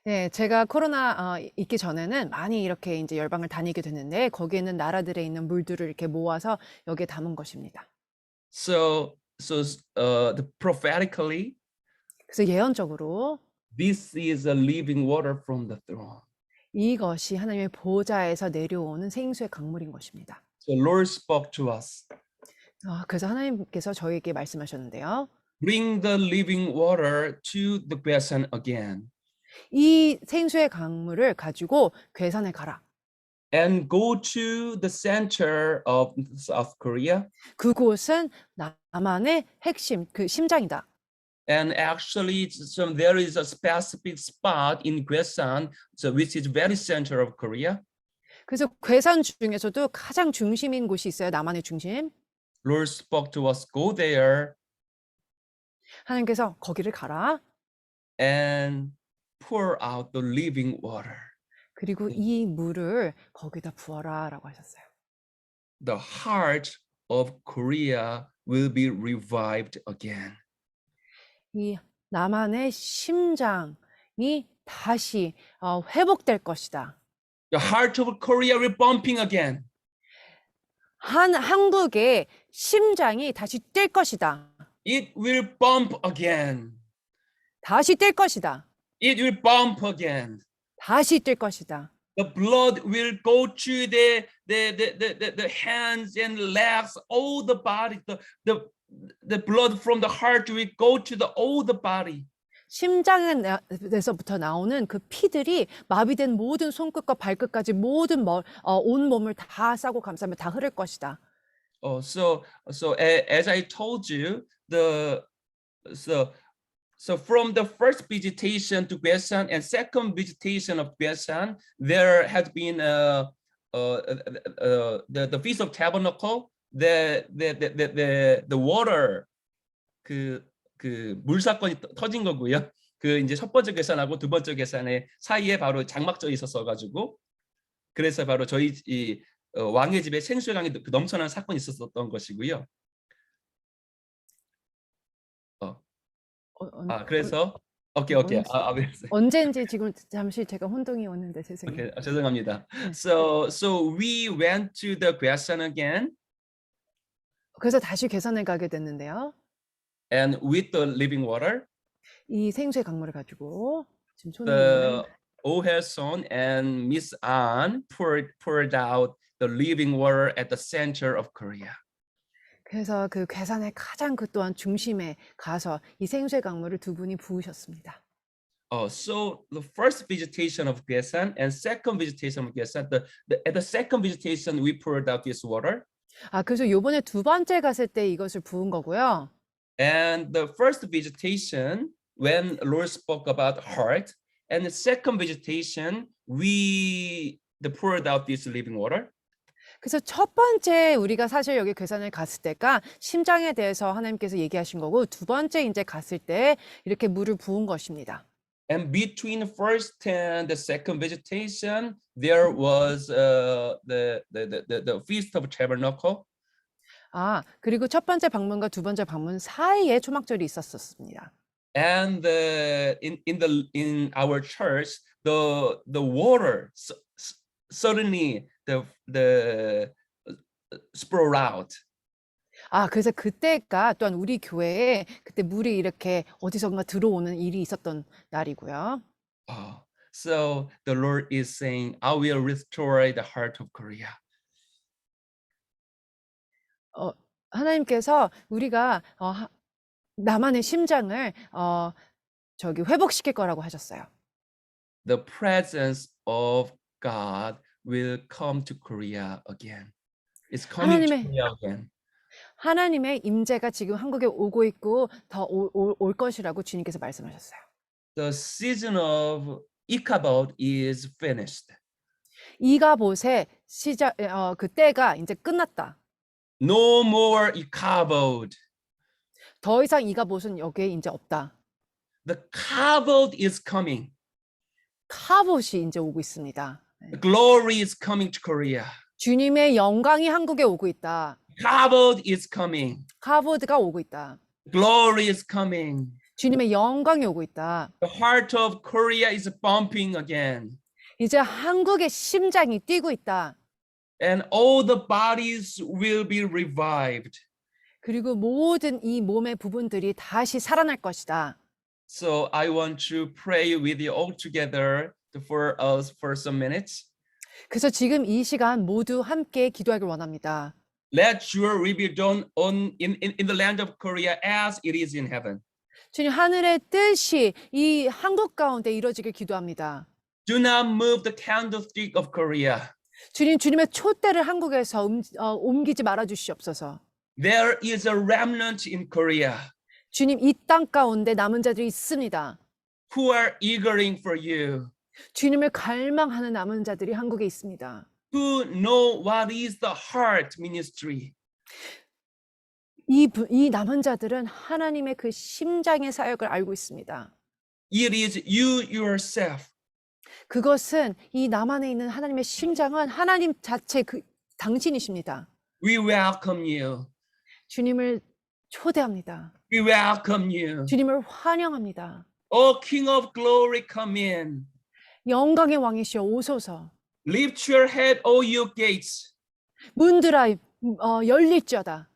B: 네, 제가 코로나 있기 전에는 많이 이렇게 이제 열방을 다니게 됐는데 거기에는 나라들에 있는 물들을 이렇게 모아서 여기에 담은 것입니다.
G: So prophetically,
B: 그래서 예언적으로
G: this is a living water from the throne.
B: 이것이 하나님의 보좌에서 내려오는 생수의 강물인 것입니다.
G: So Lord spoke to us.
B: 그래서 하나님께서 저에게 말씀하셨는데요.
G: Bring the living water to the Gwesan again.
B: 이 생수의 강물을 가지고 괴산에 가라.
G: And go to the center of South Korea.
B: 그곳은 남한의 핵심, 그 심장이다.
G: And actually, there is a specific spot in Gwesan, which is very center of Korea.
B: 그래서 괴산 중에서도 가장 중심인 곳이 있어요. 남한의 중심.
G: Lord spoke to us, go there
B: 하나님께서 거기를 가라.
G: and pour out the living water.
B: 그리고 이 물을 거기다 부어라라고 하셨어요.
G: The heart of Korea will be revived again.
B: 이 남한의 심장이 다시 회복될 것이다.
G: The heart of Korea will bumping again.
B: 한국의 심장이 다시 뛸 것이다.
G: It will bump again.
B: 다시 뛸 것이다.
G: It will bump again.
B: 다시 뛸 것이다.
G: The blood will go to the hands and legs, all the body. The blood from the heart will go to all the body.
B: 심장에서부터 나오는 그 피들이 마비된 모든 손끝과 발끝까지 모든 온 몸을 다 싸고 감싸며 다 흐를 것이다.
G: So as I told you, so from the first visitation to Gwesan and second visitation of Gwesan, there has been the Feast of Tabernacle, the water 그 물 사건이 터진 거고요. 그 이제 첫 번째 계산하고 두 번째 계산의 사이에 바로 장막절이 있었어 가지고 그래서 바로 저희 왕의 집에 생수의 강이 넘쳐나는 사건이 있었던 것이고요. 그래서 오케이.
B: 언제인지 지금 잠시 제가 혼동이 왔는데 죄송해요.
G: 오케이. 죄송합니다.
B: 네.
G: So we went to the Gwesan again,
B: 그래서 다시 괴산에 가게 됐는데요.
G: and with the living water,
B: 이 생수의 강물을 가지고 지금 손에
G: the
B: 있는
G: Ohason and Miss An poured out the living water at the center of Korea.
B: 그래서 그 괴산의 가장 그 또한 중심에 가서 이 생수의 강물을 두 분이 부으셨습니다.
G: So the first visitation of Gwesan and second visitation of Gwesan, at the second visitation we poured out this water,
B: 그래서 요번에 두 번째 갔을 때 이것을 부은 거고요.
G: and the first visitation when Lord spoke about heart, and the second visitation we poured out this living water.
B: 그래서 첫 번째 우리가 사실 여기 괴산을 갔을 때가 심장에 대해서 하나님께서 얘기하신 거고 두 번째 이제 갔을 때 이렇게 물을 부은 것입니다.
G: And between the first and the second visitation, there was the Feast of Tabernacle.
B: 그리고 첫 번째 방문과 두 번째 방문 사이에 초막절이 있었습니다.
G: And in our church, the water suddenly the sprout out.
B: 그래서 그때가 또한 우리 교회에 그때 물이 이렇게 어디선가 들어오는 일이 있었던 날이고요.
G: So the Lord is saying, I will restore the heart of Korea.
B: 하나님께서 우리가 남한의 심장을 회복시킬 거라고 하셨어요.
G: The presence of God will come to Korea again. It's coming to Korea again.
B: 하나님의 임재가 지금 한국에 오고 있고 더 올 것이라고 주님께서 말씀하셨어요.
G: The season of Ichabod is finished.
B: 이가봇의 시작 그 때가 이제 끝났다.
G: No more Ichabod.
B: 더 이상 이가봇은 여기에 이제 없다.
G: The Kabod is coming.
B: 카봇이 이제 오고 있습니다.
G: The glory is coming to Korea.
B: 주님의 영광이 한국에 오고 있다.
G: Kabod is coming.
B: 카봇가 오고 있다.
G: Glory is coming.
B: 주님의 영광이 오고 있다.
G: The heart of Korea is bumping again.
B: 이제 한국의 심장이 뛰고 있다.
G: And all the bodies will be revived.
B: 그리고 모든 이 몸의 부분들이 다시 살아날 것이다.
G: So I want to pray with you all together for us for some minutes.
B: 그래서 지금 이 시간 모두 함께 기도하길 원합니다.
G: Let your will be done in the land of Korea as it is in heaven.
B: 주님, 하늘의 뜻이 이 한국 가운데 이루어지길 기도합니다.
G: Do not move the candlestick of Korea.
B: 주님, 주님의 촛대를 한국에서 옮기지 말아 주시옵소서.
G: There is a remnant in Korea
B: 주님, 이 땅 가운데 남은 자들이 있습니다.
G: who are eagering for you,
B: 주님을 갈망하는 남은 자들이 한국에 있습니다.
G: who know what is the heart ministry.
B: 이 남은 자들은 하나님의 그 심장의 사역을 알고 있습니다.
G: It is you yourself.
B: 그것은 이 남 안에 있는 하나님의 심장은 하나님 자체 당신이십니다.
G: We welcome you.
B: 주님을 초대합니다.
G: We welcome you.
B: 주님을 환영합니다.
G: O King of glory, come in.
B: 영광의 왕이시여 오소서.
G: Lift your head, O you gates.
B: 문들아 열릴지어다.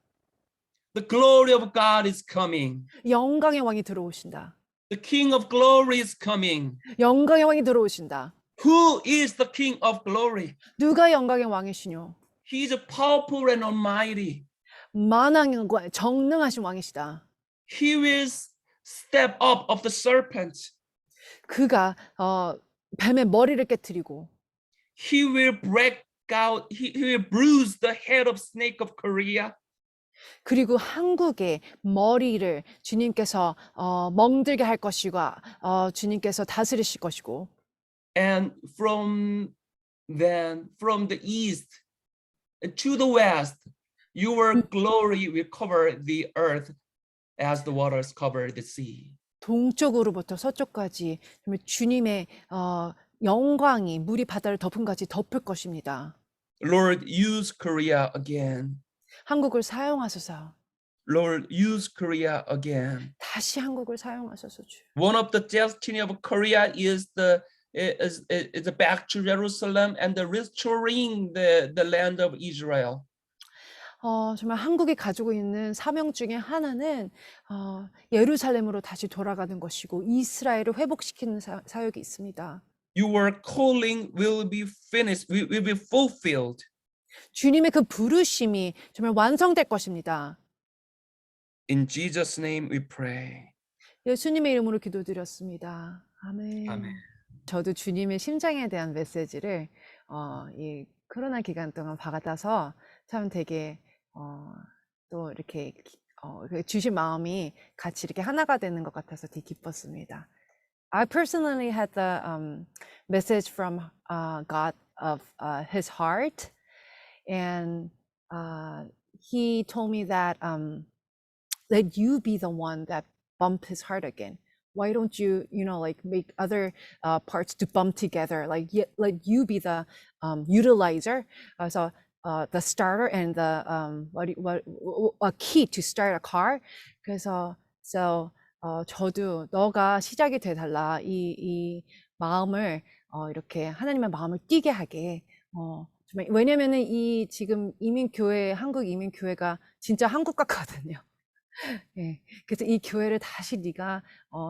G: The glory of God is coming.
B: 영광의 왕이 들어오신다.
G: The King of glory is coming.
B: 영광의 왕이 들어오신다.
G: Who is the King of glory?
B: 누가 영광의 왕이시뇨?
G: He is powerful and almighty.
B: 만왕과 정능하신 왕이시다.
G: He will step up of the serpent.
B: 그가 뱀의 머리를 깨트리고
G: He will break out. He will bruise the head of snake of Korea.
B: 그리고 한국의 머리를 주님께서 멍들게 할 것이고 주님께서 다스리실 것이고
G: And from the east to the west, your glory will cover the earth as the waters cover the sea.
B: 동쪽으로부터 서쪽까지 주님의 영광이 물이 바다를 덮은 같이 덮을 것입니다.
G: Lord, use Korea again.
B: 한국을 사용하소서.
G: Lord, use Korea again.
B: 다시 한국을 사용하소서 주여.
G: One of the destiny of Korea is the back to Jerusalem and the restoring the land of Israel.
B: 정말 한국이 가지고 있는 사명 중에 하나는 예루살렘으로 다시 돌아가는 것이고 이스라엘을 회복시키는 사역이 있습니다.
G: Your calling will be finished, will be fulfilled.
B: 주님의 그 부르심이 정말 완성될 것입니다.
G: In Jesus' name we pray.
B: 예수님의 이름으로 기도드렸습니다. 아멘.
G: 아멘.
B: 저도 주님의 심장에 대한 메시지를 이 코로나 기간 동안 받아서 참 되게 또 이렇게 주신 마음이 같이 이렇게 하나가 되는 것 같아서 되게 기뻤습니다. I personally had the message from God of His heart, and He told me that let you be the one that bump His heart again. Why don't you, like make other parts to bump together? Like let you be the utilizer. So the starter and the a key to start a car. 그래서 저도 너가 시작이 돼달라 이 마음을 이렇게 하나님의 마음을 뛰게 하게 정말 왜냐면은 이 지금 한국 이민 교회가 진짜 한국 같거든요. 예. 그래서 이 교회를 다시 네가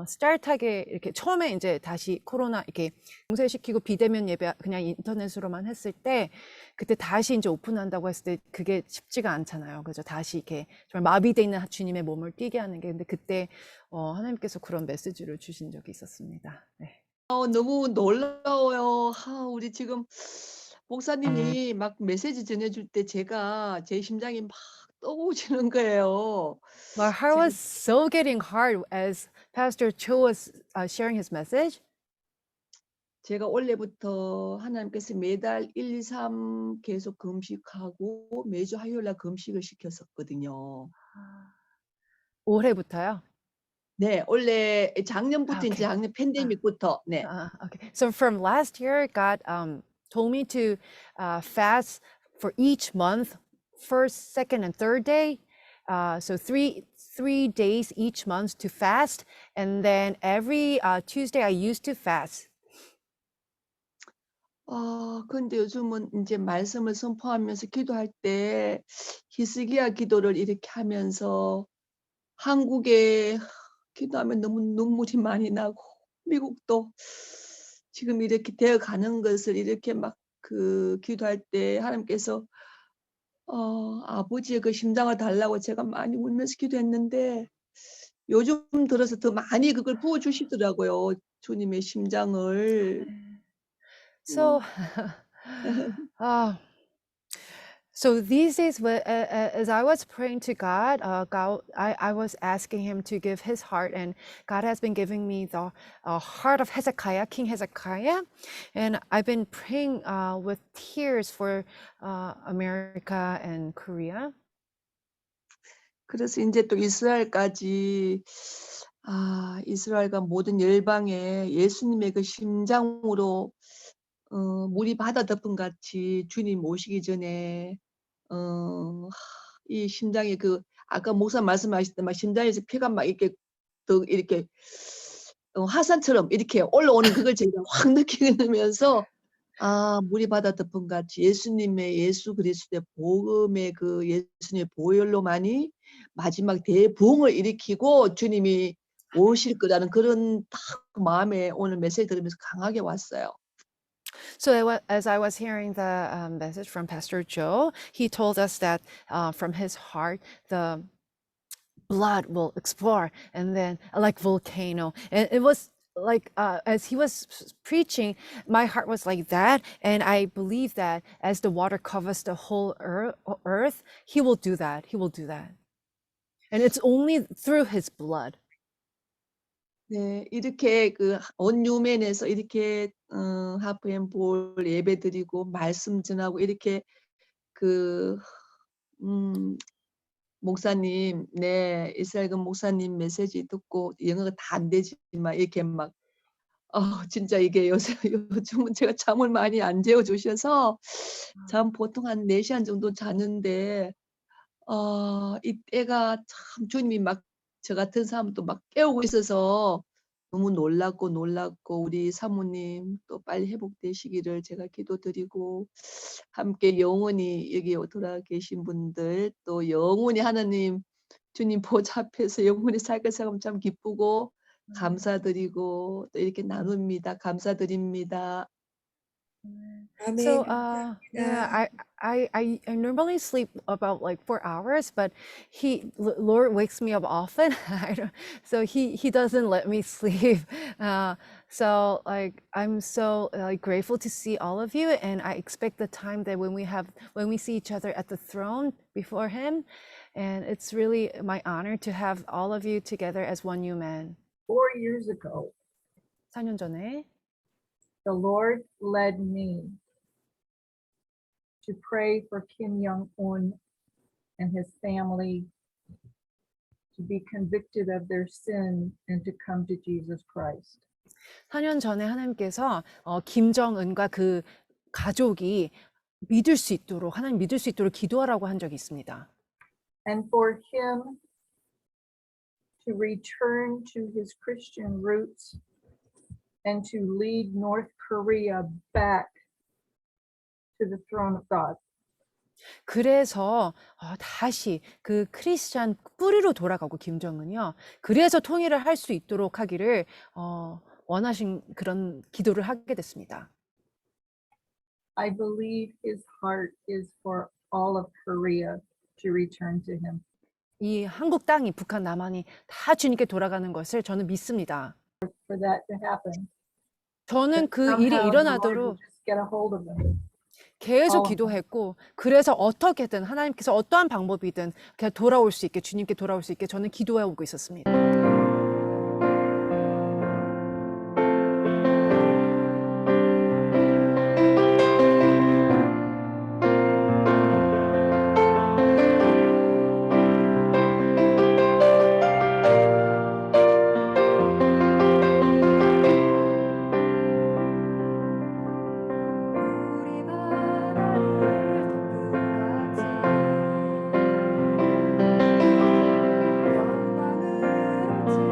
B: 스타트하게 이렇게 처음에 이제 다시 코로나 이렇게 봉쇄시키고 비대면 예배 그냥 인터넷으로만 했을 때 그때 다시 이제 오픈한다고 했을 때 그게 쉽지가 않잖아요. 그래서 다시 이렇게 정말 마비돼 있는 주님의 몸을 뛰게 하는 게 근데 그때 하나님께서 그런 메시지를 주신 적이 있었습니다. 네.
H: 너무 놀라워요. 우리 지금 목사님이 막 메시지 전해줄 때 제 심장이 막 떠오르는 거예요.
B: My heart was so getting hard as Pastor Cho was sharing his message.
H: 제가 올해부터 하나님께서 매달 1, 2, 3 계속 금식하고 매주 화요일 날 금식을 시켰었거든요.
B: 올해부터요?
H: 네, 원래 작년부터
B: Okay.
H: 이제 작년 팬데믹부터 네.
B: Okay. So from last year, God told me to fast for each month, first, second, and third day. So three days each month to fast, and then every Tuesday I used to fast.
H: 근데 요즘은 이제 말씀을 선포하면서 기도할 때 히스기야 기도를 이렇게 하면서 한국에 기도하면 너무 눈물이 많이 나고 미국도 지금 이렇게 되어 가는 것을 이렇게 막 기도할 때 하나님께서 아버지의 그 심장을 달라고 제가 많이 울면서 기도했는데 요즘 들어서 더 많이 그걸 부어 주시더라고요. 주님의 심장을.
B: So, so these days, as I was praying to God, I was asking Him to give His heart, and God has been giving me the heart of Hezekiah, King Hezekiah, and I've been praying with tears for America and Korea.
H: 그래서 이제 또 이스라엘까지 이스라엘과 모든 열방에 예수님의 그 심장으로 물이 바다 덮은 같이 주님 오시기 전에 이 심장에 아까 목사 말씀하셨던 막 심장에서 피가 막 이렇게 화산처럼 이렇게 올라오는 그걸 제가 확 느끼면서 물이 바다 덮은 같이 예수 그리스도의 복음의 그 예수님의 보혈로만이 마지막 대부흥을 일으키고 주님이 오실 거라는 그런 딱 마음에 오늘 메시지 들으면서 강하게 왔어요.
B: So as I was hearing the message from Pastor Joe, he told us that from his heart, the blood will explode and then like volcano. And it was like as he was preaching, my heart was like that. And I believe that as the water covers the whole earth, he will do that. He will do that. And it's only through his blood.
H: 네, 이렇게 온 뉴맨에서 이렇게 하프앤볼 예배드리고 말씀 전하고 이렇게 목사님, 네, 이스라엘금 목사님 메시지 듣고 영어가 다 안 되지만 이렇게 막 진짜 이게 요즘은 제가 잠을 많이 안 재워 주셔서 잠 보통 한 4시간 정도 자는데 이때가 참 주님이 막 저 같은 사람도 막 깨우고 있어서 너무 놀랐고 우리 사모님 또 빨리 회복되시기를 제가 기도드리고 함께 영원히 여기 돌아 계신 분들 또 영원히 하나님 주님 보좌 앞에서 영원히 살 것 생각하면 참 기쁘고 감사드리고 또 이렇게 나눕니다. 감사드립니다.
C: 아멘.
B: So, yeah,
C: 감사합니다.
B: I normally sleep about like 4 hours, but Lord wakes me up often. I don't, so he doesn't let me sleep. So like I'm so like grateful to see all of you, and I expect the time that when we see each other at the throne before Him, and it's really my honor to have all of you together as one new man.
A: 4 years ago,
B: 4년 전에
A: the Lord led me to pray for Kim Jong-un and his family to be convicted of their sin and to come to Jesus Christ.
B: 4년 전에 하나님께서 김정은과 그 가족이 믿을 수 있도록 하나님 믿을 수 있도록 기도하라고 한 적이 있습니다.
A: And for him to return to his Christian roots and to lead North Korea back to the throne of God.
B: 그래서 다시 그 크리스찬 뿌리로 돌아가고 김정은이요. 그래서 통일을 할 수 있도록 하기를 원하신 그런 기도를 하게 됐습니다.
A: I believe his heart is for all of Korea to return to him.
B: 이 한국 땅이 북한 남한이 다 주님께 돌아가는 것을 저는 믿습니다.
A: For that to happen.
B: 저는 그
A: Somehow
B: 일이
A: the Lord will
B: 일어나도록
A: just get a hold of them.
B: 계속
A: 어.
B: 기도했고 그래서 어떻게든 하나님께서 어떠한 방법이든 그냥 돌아올 수 있게 주님께 돌아올 수 있게 저는 기도해 오고 있었습니다.
I: 우리 바다를 붉은 같이 영광으로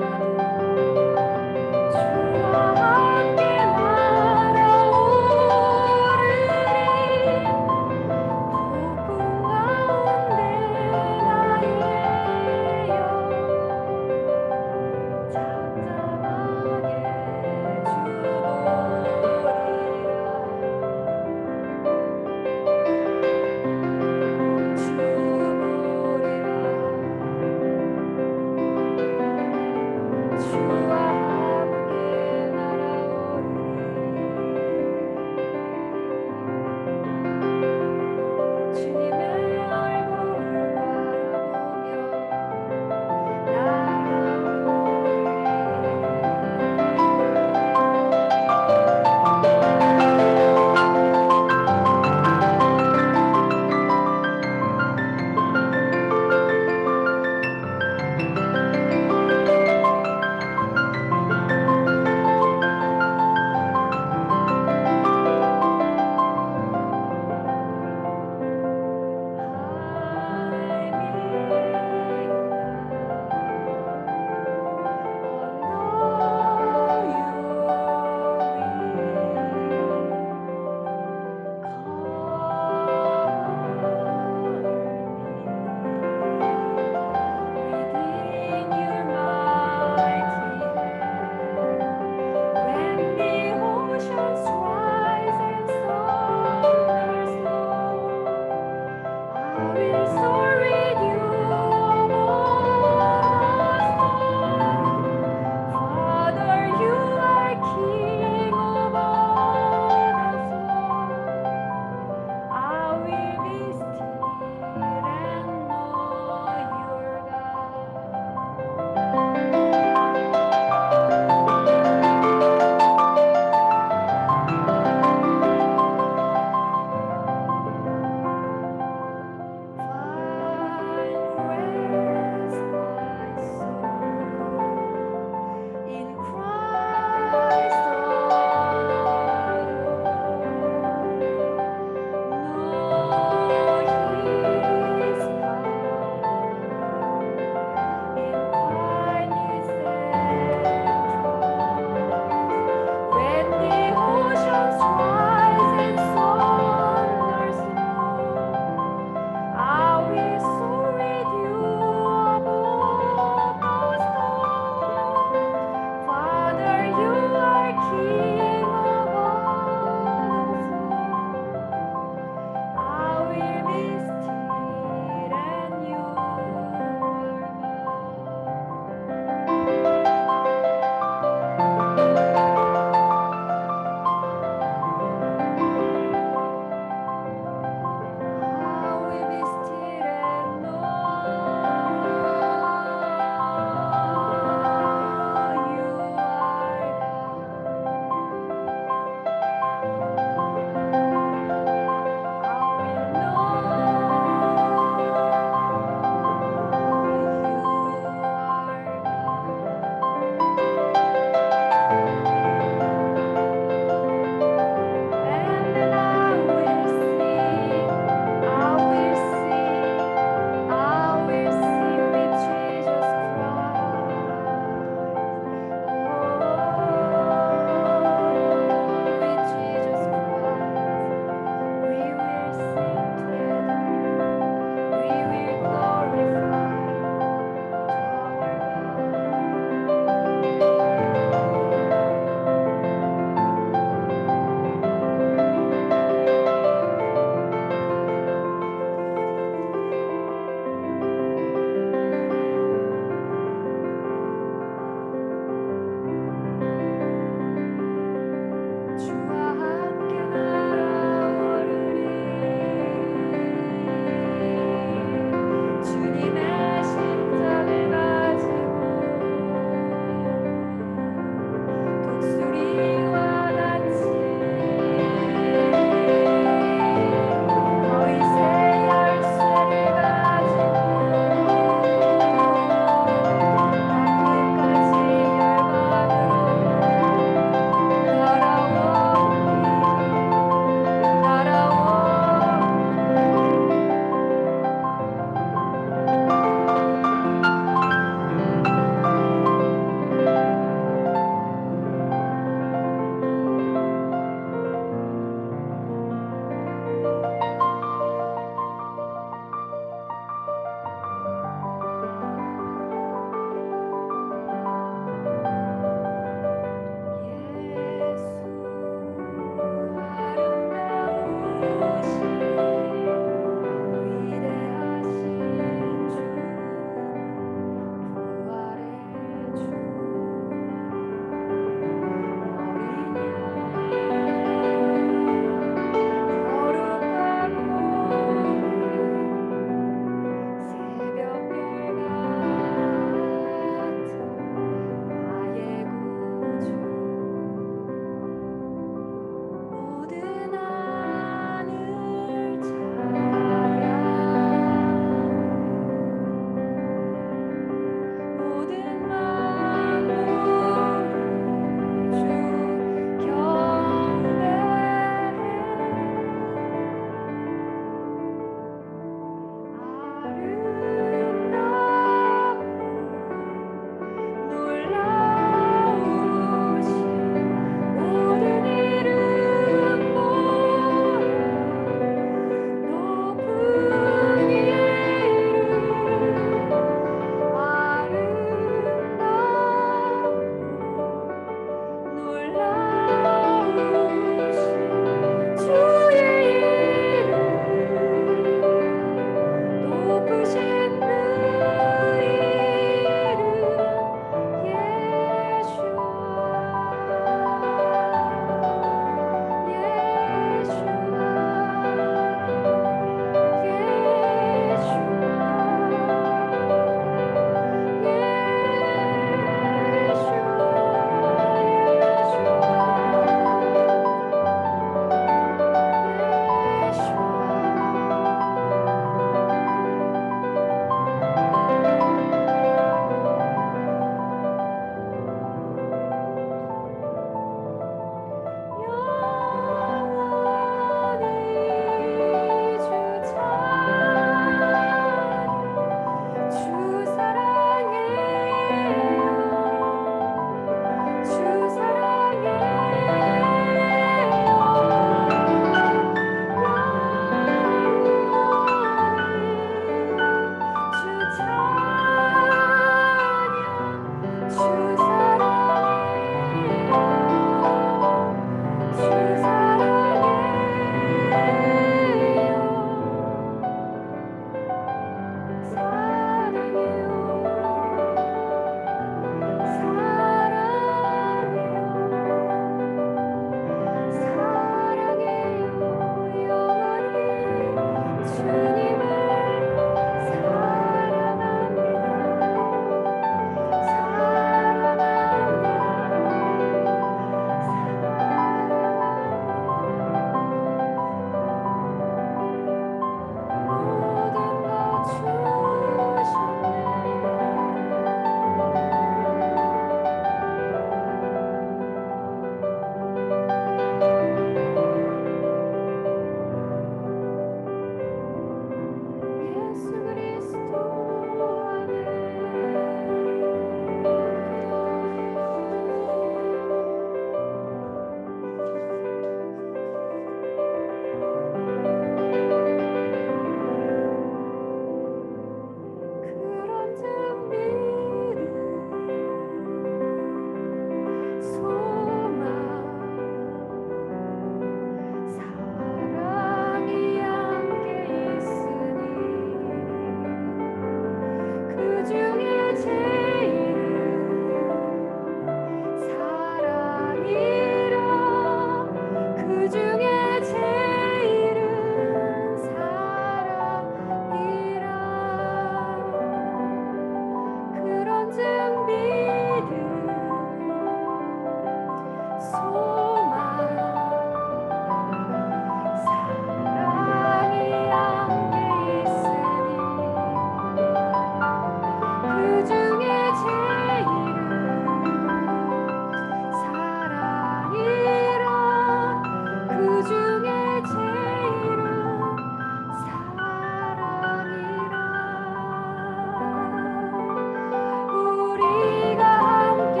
I: 우리가 함께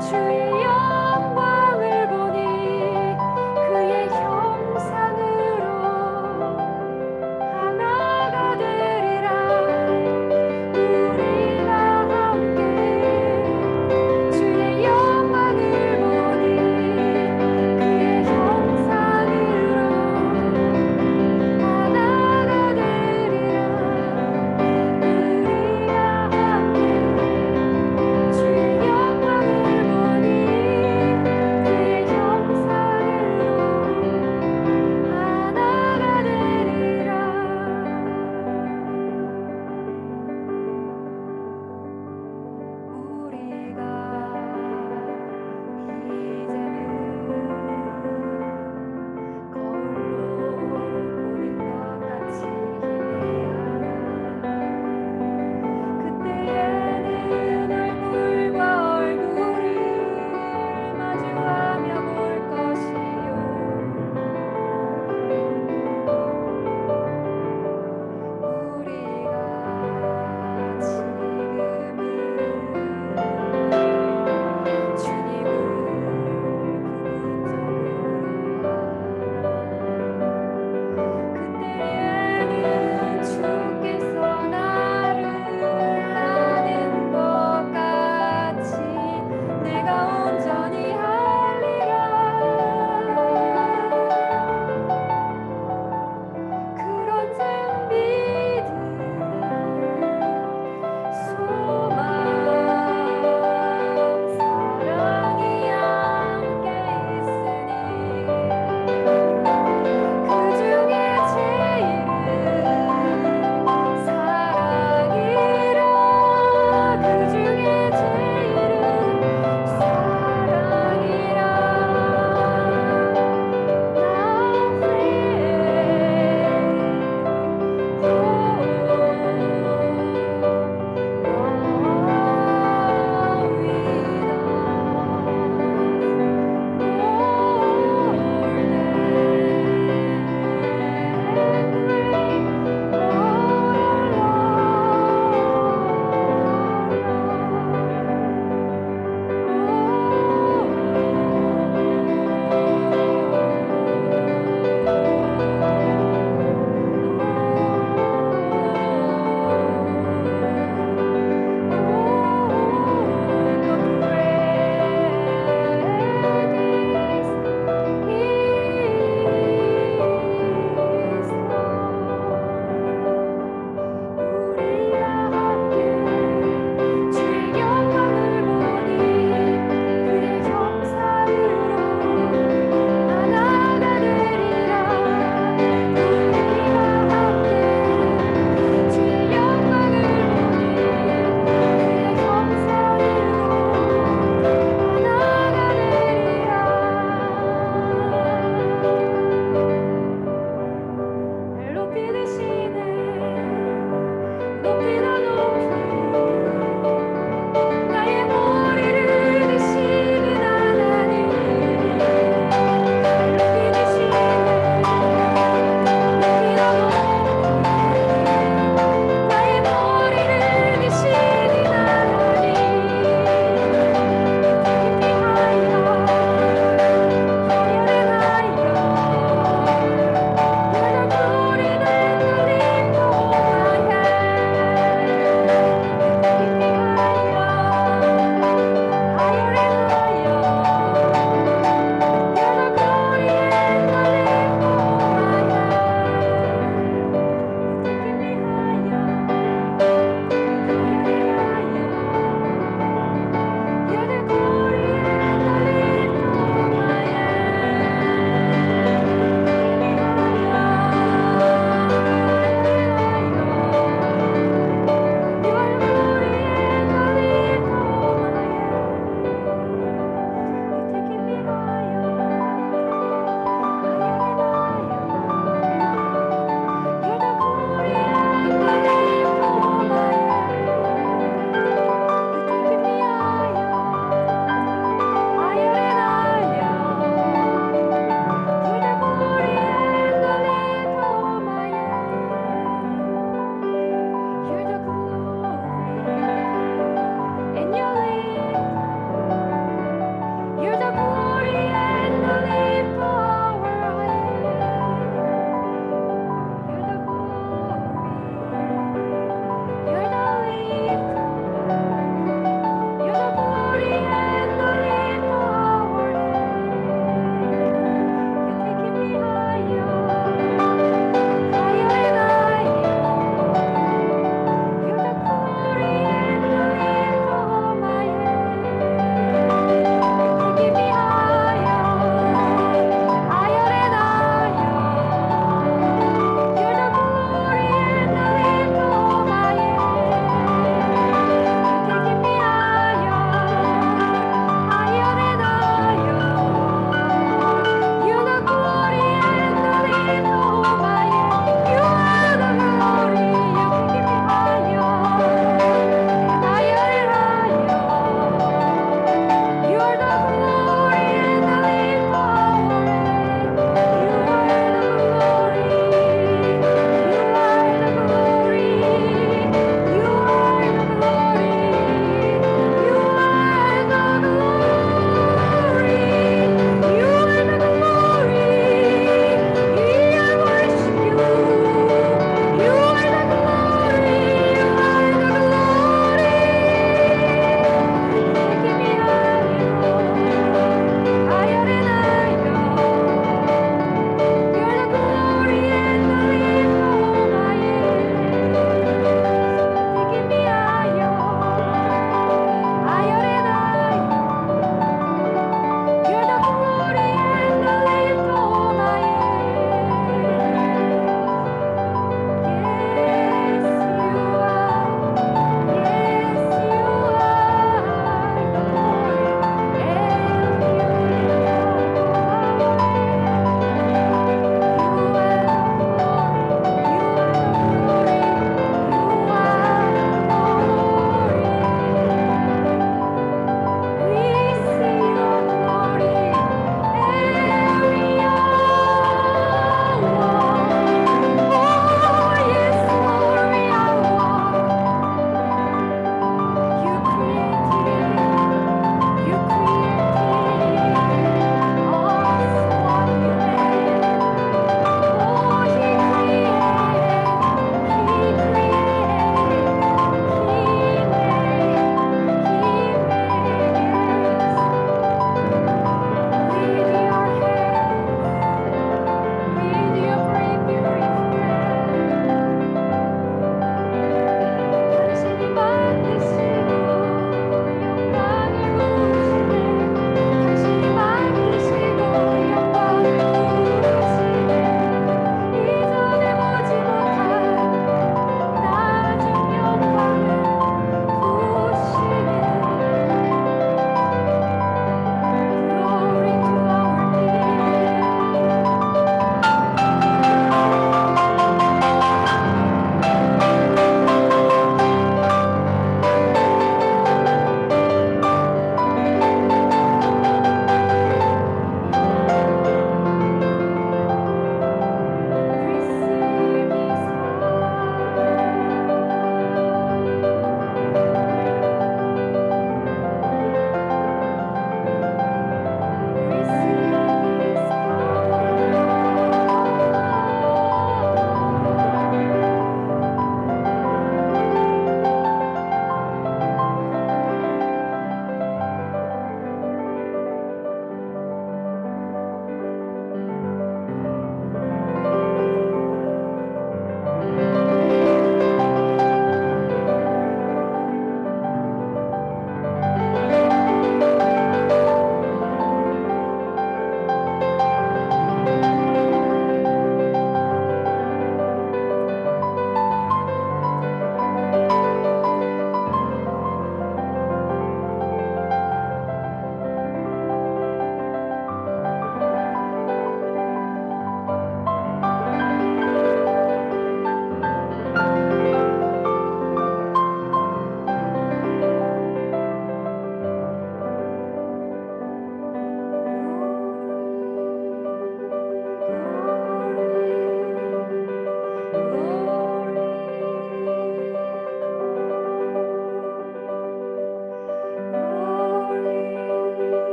I: 주의 영광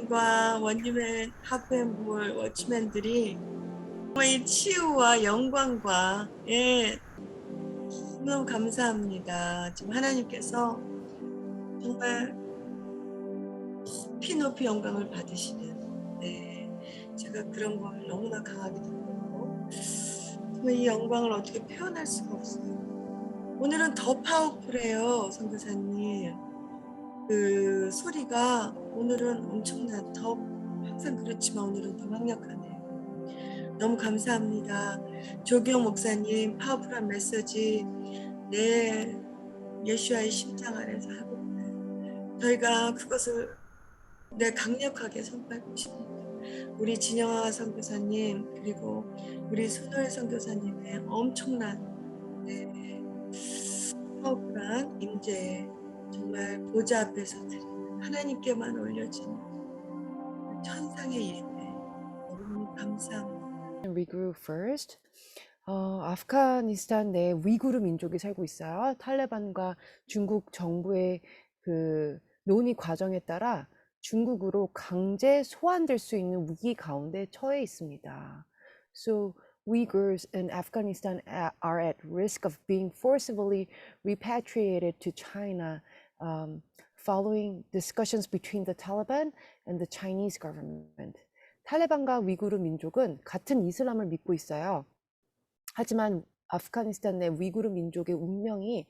C: 원님과 원님의 하프앤볼 워치맨들이 정말 이 치유와 영광과 너무 감사합니다. 지금 하나님께서 정말 높이 영광을 받으시는 제가 그런 걸 너무나 강하게 느꼈고 정말 이 영광을 어떻게 표현할 수가 없어요. 오늘은 더 파워풀해요, 선교사님. 그 소리가 오늘은 엄청난 더 항상 그렇지만 오늘은 더 강력하네요. 너무 감사합니다. 조기영 목사님 파워풀한 메시지 예수와의 심장 안에서 하고 있어요. 저희가 그것을 강력하게 선포하고 싶습니다. 우리 진영아 선교사님 그리고 우리 손호혜 선교사님의 엄청난 파워풀한 임재 정말 보좌 앞에서 드리는 하나님께만 올려지는 천상의 예배 너무 감사합니다.
B: regroup first. 아프가니스탄 내 위구르 민족이 살고 있어요. 탈레반과 중국 정부의 그 논의 과정에 따라 중국으로 강제 소환될 수 있는 위기 가운데 처해 있습니다. So Uyghurs in Afghanistan are at risk of being forcibly repatriated to China following discussions between the Taliban and the Chinese government. 탈레반과 위구르 민족은 같은 이슬람을 믿고 있어요. 하지만 아프가니스탄 내 위구르 민족의 운명이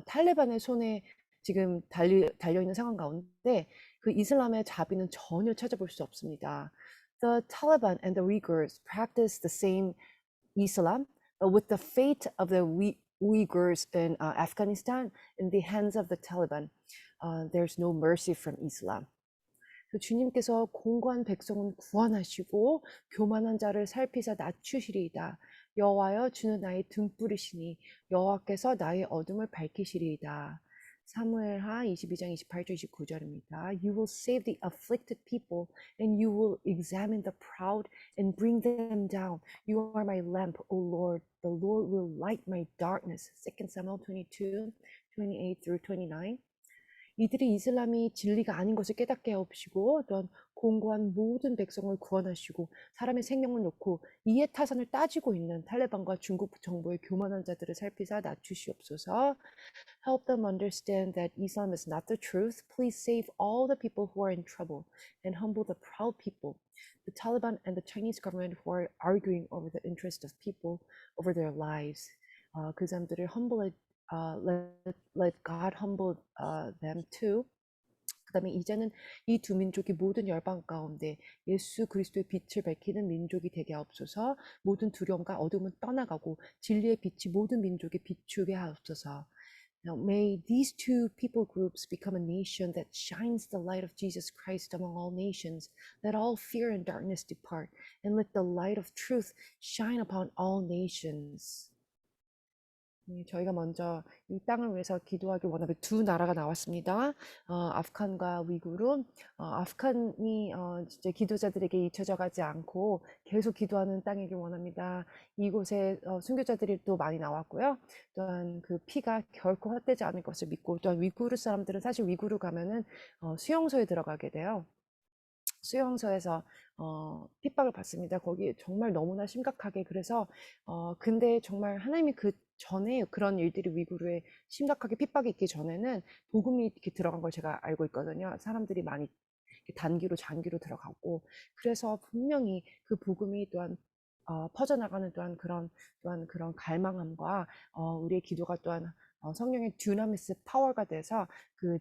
B: 탈레반의 손에 지금 달려있는 상황 가운데 그 이슬람의 자비는 전혀 찾아볼 수 없습니다. The Taliban and the Uyghurs practice the same Islam, but with the fate of the Uyghurs in Afghanistan in the hands of the Taliban, there's no mercy from Islam. 주님께서 공고한 백성은 구원하시고 교만한 자를 살피사 낮추시리이다. 여호와여 주는 나의 등불이시니 여호와께서 나의 어둠을 밝히시리이다. 사무엘하 22장 28절 29절입니다. You will save the afflicted people and you will examine the proud and bring them down. You are my lamp, O Lord. The Lord will light my darkness. 2 Samuel 22, 28 through 29. 이들이 이슬람이 진리가 아닌 것을 깨닫게 하옵시고 또한 공고한 모든 백성을 구원하시고 사람의 생명을 놓고 이해 타산을 따지고 있는 탈레반과 중국 정부의 교만한 자들을 살피사 낮추시옵소서. Help them understand that Islam is not the truth. Please save all the people who are in trouble and humble the proud people. The Taliban and the Chinese government who are arguing over the interest of people over their lives. 그 사람들을 let God humble them too. 그 다음에 이제는 이 두 민족이 모든 열방 가운데 예수 그리스도의 빛을 밝히는 민족이 되게 하옵소서. 모든 두려움과 어둠은 떠나가고 진리의 빛이 모든 민족에 비추게 하옵소서. Now may these two people groups become a nation that shines the light of Jesus Christ among all nations. Let all fear and darkness depart, and let the light of truth shine upon all nations. 저희가 먼저 이 땅을 위해서 기도하기 원하는 두 나라가 나왔습니다. 아프간과 위구르. 아프간이 진짜 기도자들에게 잊혀져 가지 않고 계속 기도하는 땅이길 원합니다. 이곳에 순교자들이 또 많이 나왔고요. 또한 그 피가 결코 헛되지 않을 것을 믿고, 또한 위구르 사람들은 사실 위구르 가면은 수용소에 들어가게 돼요. 수용소에서 핍박을 받습니다. 거기 정말 너무나 심각하게. 그래서 근데 정말 하나님이 그 전에 그런 일들이 위구르에 심각하게 핍박이 있기 전에는 복음이 이렇게 들어간 걸 제가 알고 있거든요. 사람들이 많이 단기로 장기로 들어가고, 그래서 분명히 그 복음이 또한 퍼져나가는 또한 그런 갈망함과 우리의 기도가 또한 성령의 듀나미스 파워가 돼서 그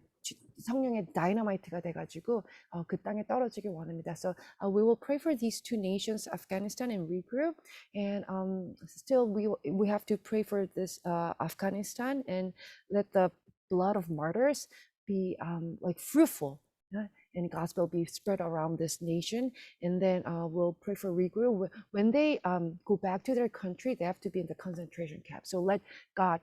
B: 성령의 다이너마이트가 돼가지고 그 땅에 떨어지길 원합니다. So we will pray for these two nations, Afghanistan and regroup, and still we have to pray for this Afghanistan and let the blood of martyrs be like fruitful. And gospel be spread around this nation. And then we'll pray for regroup. When they go back to their country, they have to be in the concentration camp. So let God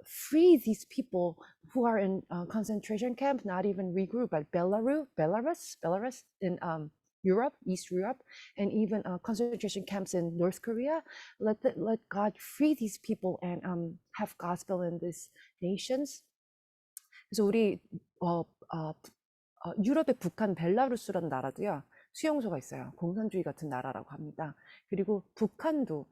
B: free these people who are in concentration camp, not even regroup, but Belarus in Europe, East Europe, and even concentration camps in North Korea. Let God free these people and have gospel in these nations. 그래서 우리 유럽의 북한 벨라루스라는 나라도요. 수용소가 있어요. 공산주의 같은 나라라고 합니다. 그리고 북한도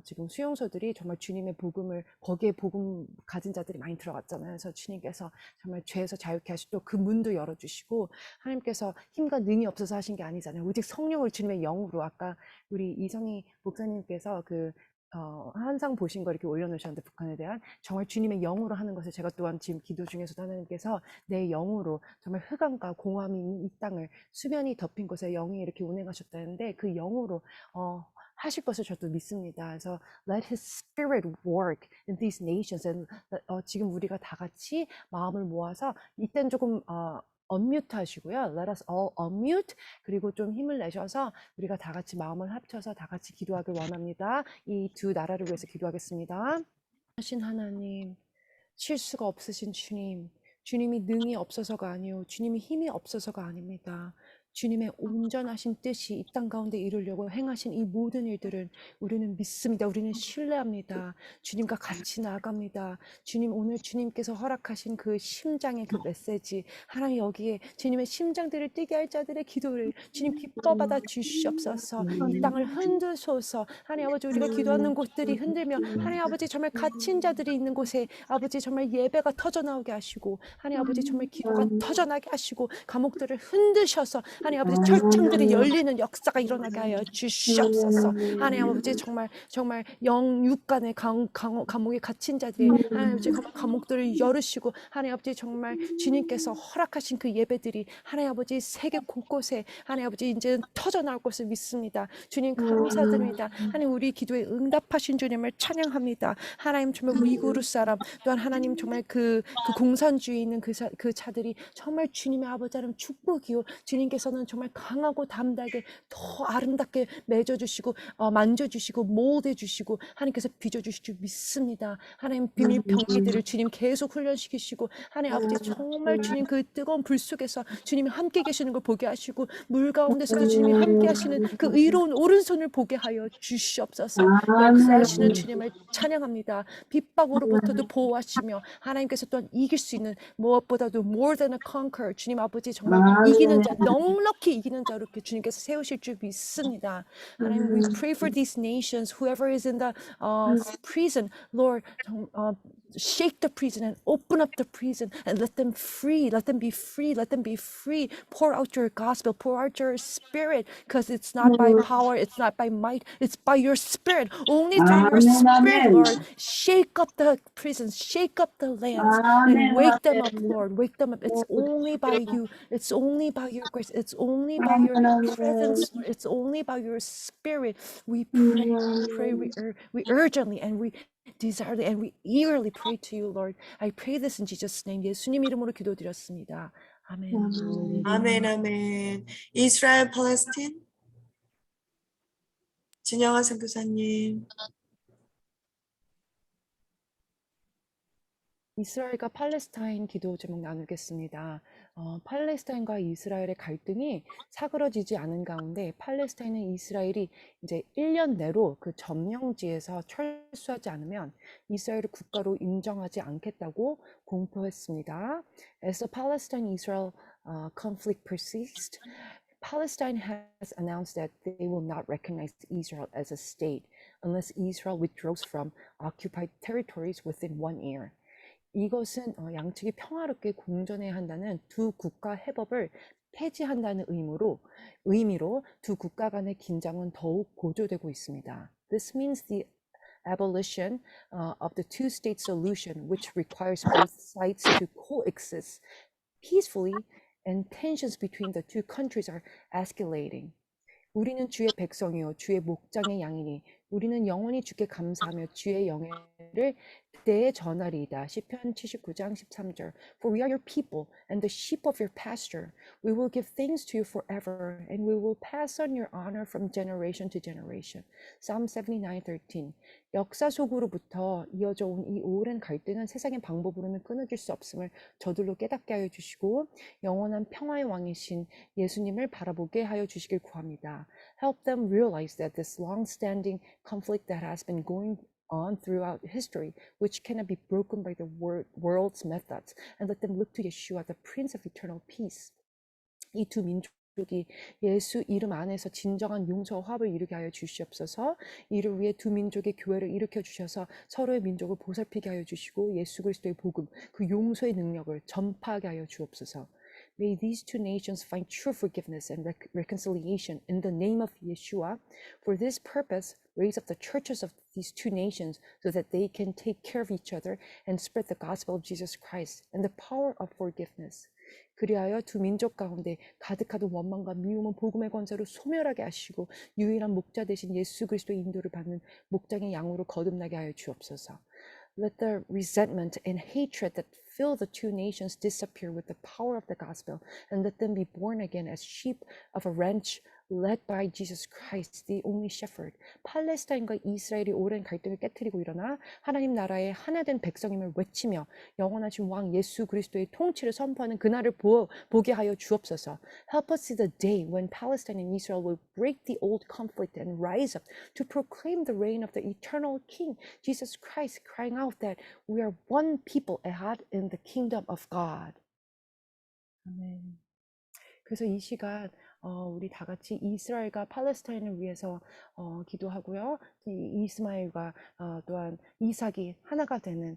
B: 지금 수용소들이 정말 주님의 복음을 거기에 복음 가진 자들이 많이 들어갔잖아요. 그래서 주님께서 정말 죄에서 자유케 하시고 또 그 문도 열어주시고 하나님께서 힘과 능이 없어서 하신 게 아니잖아요. 오직 성령을 주님의 영으로 아까 우리 이성희 목사님께서 항상 보신 거 이렇게 올려놓으셨는데 북한에 대한 정말 주님의 영으로 하는 것을 제가 또한 지금 기도 중에서도 하나님께서 내 영으로 정말 흑암과 공함이 있는 이 땅을 수면이 덮인 곳에 영이 이렇게 운행하셨다는데 그 영으로 하실 것을 저도 믿습니다. 그래서 let his spirit work in these nations and 지금 우리가 다 같이 마음을 모아서 이때는 조금 unmute 하시고요. Let us all unmute. 그리고 좀 힘을 내셔서 우리가 다 같이 마음을 합쳐서 다 같이 기도하길 원합니다. 이 두 나라를 위해서 기도하겠습니다. 하신 하나님, 실수가 없으신 주님, 주님이 능이 없어서가 아니요 주님이 힘이 없어서가 아닙니다. 주님의 온전하신 뜻이 이 땅 가운데 이루려고 행하신 이 모든 일들은 우리는 믿습니다. 우리는 신뢰합니다. 주님과 같이 나아갑니다. 주님, 오늘 주님께서 허락하신 그 심장의 그 메시지, 하나님 여기에 주님의 심장들을 뛰게 할 자들의 기도를 주님 기뻐 받아 주시옵소서. 이 땅을 흔드소서. 하나님 아버지, 우리가 기도하는 곳들이 흔들며 하나님 아버지 정말 갇힌 자들이 있는 곳에 아버지 정말 예배가 터져나오게 하시고 하나님 아버지 정말 기도가 터져나게 하시고 감옥들을 흔드셔서 하나님 아버지 철창들이 열리는 역사가 일어나게 하여 주시옵소서. 하나님 아버지 정말 영육간의 감옥에 갇힌 자들이 하나님 아버지 감옥들을 열으시고 하나님 아버지 정말 주님께서 허락하신 그 예배들이 하나님 아버지 세계 곳곳에 하나님 아버지 이제는 터져나올 것을 믿습니다. 주님 감사드립니다. 하나님 우리 기도에 응답하신 주님을 찬양합니다. 하나님 정말 위구르 사람 또한 하나님 정말 그 공산주의에 있는 그 자들이 정말 주님의 아버지 하나님 축복이요 주님께서는 정말 강하고 담대하게 더 아름답게 맺어주시고 만져주시고 모ld해주시고 하나님께서 빚어주실 줄 믿습니다. 하나님 비밀 병기들을 주님 계속 훈련시키시고 하나님 아버지 정말 주님 그 뜨거운 불 속에서 주님이 함께 계시는 걸 보게 하시고 물 가운데서도 주님이 함께 하시는 그 의로운 오른손을 보게 하여 주시옵소서. 역사하시는 주님을 찬양합니다. 핍박으로부터도 보호하시며 하나님께서 또한 이길 수 있는 무엇보다도 more than a conqueror 주님 아버지 정말 이기는 자 넉넉히 이기는 자로 이렇게 주님께서 세우실 줄 믿습니다. 하나님 we pray for these nations whoever is in the prison Lord shake the prison and open up the prison and let them free let them be free let them be free pour out your gospel pour out your spirit because it's not by power it's not by might it's by your spirit only through your spirit Lord shake up the prisons shake up the lands and wake them up Lord wake them up it's only by you it's only by your grace it's only by your presence Lord. It's only by your spirit we pray we urgently and we desirely and we eagerly pray to you Lord I pray this in Jesus name 예수님 이름으로 기도드렸습니다 아멘.
C: 아멘, 아멘. 이스라엘, 팔레스틴. 진영아 선교사님.
B: 이스라엘과 팔레스타인 기도 제목 나누겠습니다. 팔레스타인과 이스라엘의 갈등이 사그러지지 않은 가운데 팔레스타인은 이스라엘이 이제 1년 내로 그 점령지에서 철수하지 않으면 이스라엘을 국가로 인정하지 않겠다고 공포했습니다. As the Palestine-Israel conflict persists, Palestine has announced that they will not recognize Israel as a state unless Israel withdraws from occupied territories within 1 year. 이것은 양측이 평화롭게 공존해야 한다는 두 국가 해법을 폐지한다는 의미로 두 국가 간의 긴장은 더욱 고조되고 있습니다. This means the abolition of the two-state solution, which requires both sides to coexist peacefully, and tensions between the two countries are escalating. 우리는 주의 백성이요 주의 목장의 양이니 우리는 영원히 주께 감사하며 주의 영예를 그대에 전하리이다. 시편 79장 13절. For we are your people and the sheep of your pasture. We will give thanks to you forever and we will pass on your honor from generation to generation. Psalm 79:13. 역사 속으로부터 이어져 온 이 오랜 갈등은 세상의 방법으로는 끊어질 수 없음을 저들로 깨닫게 하여 주시고 영원한 평화의 왕이신 예수님을 바라보게 하여 주시길 구합니다. Help them realize that this long-standing conflict that has been going on throughout history, which cannot be broken by the world's methods, and let them look to Yeshua, the Prince of eternal peace. 이 두 민족이 예수 이름 안에서 진정한 용서와 화합을 이루게 하여 주시옵소서. 이를 위해 두 민족의 교회를 일으켜 주셔서 서로의 민족을 보살피게 하여 주시고 예수 그리스도의 복음, 그 용서의 능력을 전파하게 하여 주옵소서. May these two nations find true forgiveness and reconciliation in the name of Yeshua. For this purpose, raise up the churches of these two nations so that they can take care of each other and spread the gospel of Jesus Christ and the power of forgiveness. 그리하여 두 민족 가운데 가득하던 원망과 미움은 복음의 권세로 소멸하게 하시고 유일한 목자 되신 예수 그리스도의 인도를 받는 목장의 양으로 거듭나게 하여 주옵소서. Let the resentment and hatred that fill the two nations disappear with the power of the gospel, and let them be born again as sheep of a ranch led by Jesus Christ, the only shepherd. 팔레스타인과 이스라엘이 오랜 갈등을 깨뜨리고 일어나 하나님 나라의 하나된 백성임을 외치며 영원하신 왕 예수 그리스도의 통치를 선포하는 그날을 보게 하여 주옵소서. Help us see the day when Palestine and Israel will break the old conflict and rise up to proclaim the reign of the eternal King, Jesus Christ, crying out that we are one people ahead in the kingdom of God. 아멘. 그래서 이 시간 우리 다 같이 이스라엘과 팔레스타인을 위해서 기도하고요. 이 이스마엘과 또한 이삭이 하나가 되는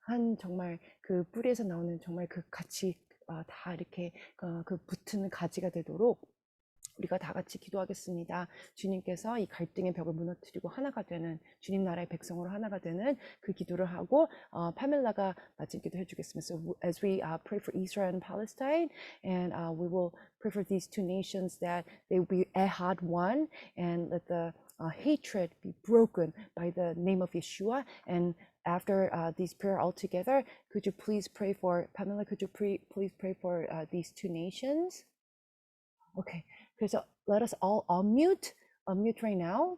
B: 한 정말 그 뿌리에서 나오는 정말 그 같이 다 이렇게 그 붙은 가지가 되도록 우리가 다 같이 기도하겠습니다. 주님께서 이 갈등의 벽을 무너뜨리고 하나가 되는 주님 나라의 백성으로 하나가 되는 그 기도를 하고 파멜라가 마친 기도 해주겠습니다. So as we pray for Israel and Palestine, and we will pray for these two nations that they will be ehad one, and let the hatred be broken by the name of Yeshua. And after this prayer all together, could you please pray for Pamela? Could you please pray for these two nations? Okay. 그래서 let us all unmute right now.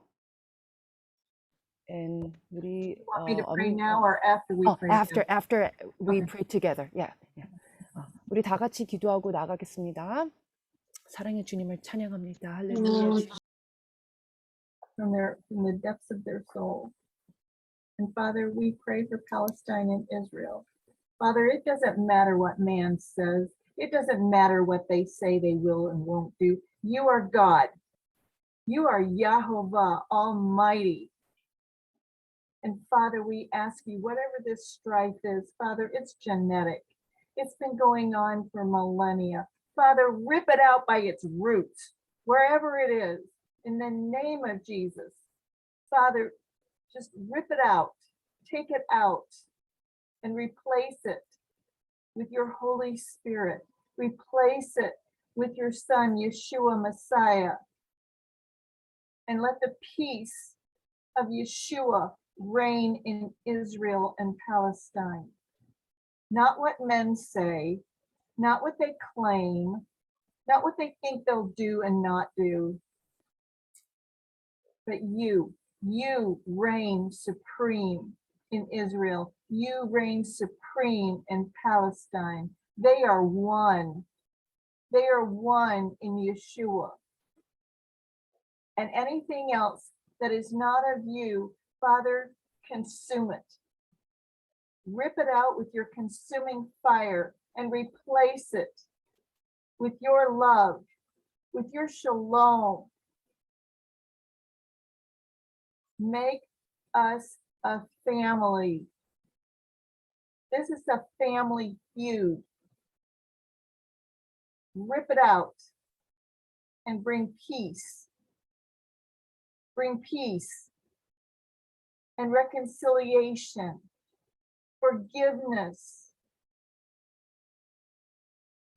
B: And 우리
A: You want me to pray now or after we pray?
B: after we
A: Okay.
B: pray together. Yeah. 우리 다 같이 기도하고 나가겠습니다. 사랑의 주님을 찬양합니다. 할렐루야.
A: From the depths of their soul. And Father, we pray for Palestine and Israel. Father, it doesn't matter what man says. It doesn't matter what they say they will and won't do. You are God. You are Yahovah Almighty. And Father, we ask you, whatever this strife is, Father, it's genetic. It's been going on for millennia. Father, rip it out by its roots, wherever it is, in the name of Jesus. Father, just rip it out, take it out, and replace it with your Holy Spirit. Replace it with your Son, Yeshua Messiah. And let the peace of Yeshua reign in Israel and Palestine. Not what men say, not what they claim, not what they think they'll do and not do, but you reign supreme in Israel. You reign supreme in Palestine. They are one. They are one in Yeshua. And anything else that is not of you, Father, consume it. Rip it out with your consuming fire and replace it with your love, with your shalom. Make us a family. This is a family feud. Rip it out and bring peace. Bring peace and reconciliation, forgiveness.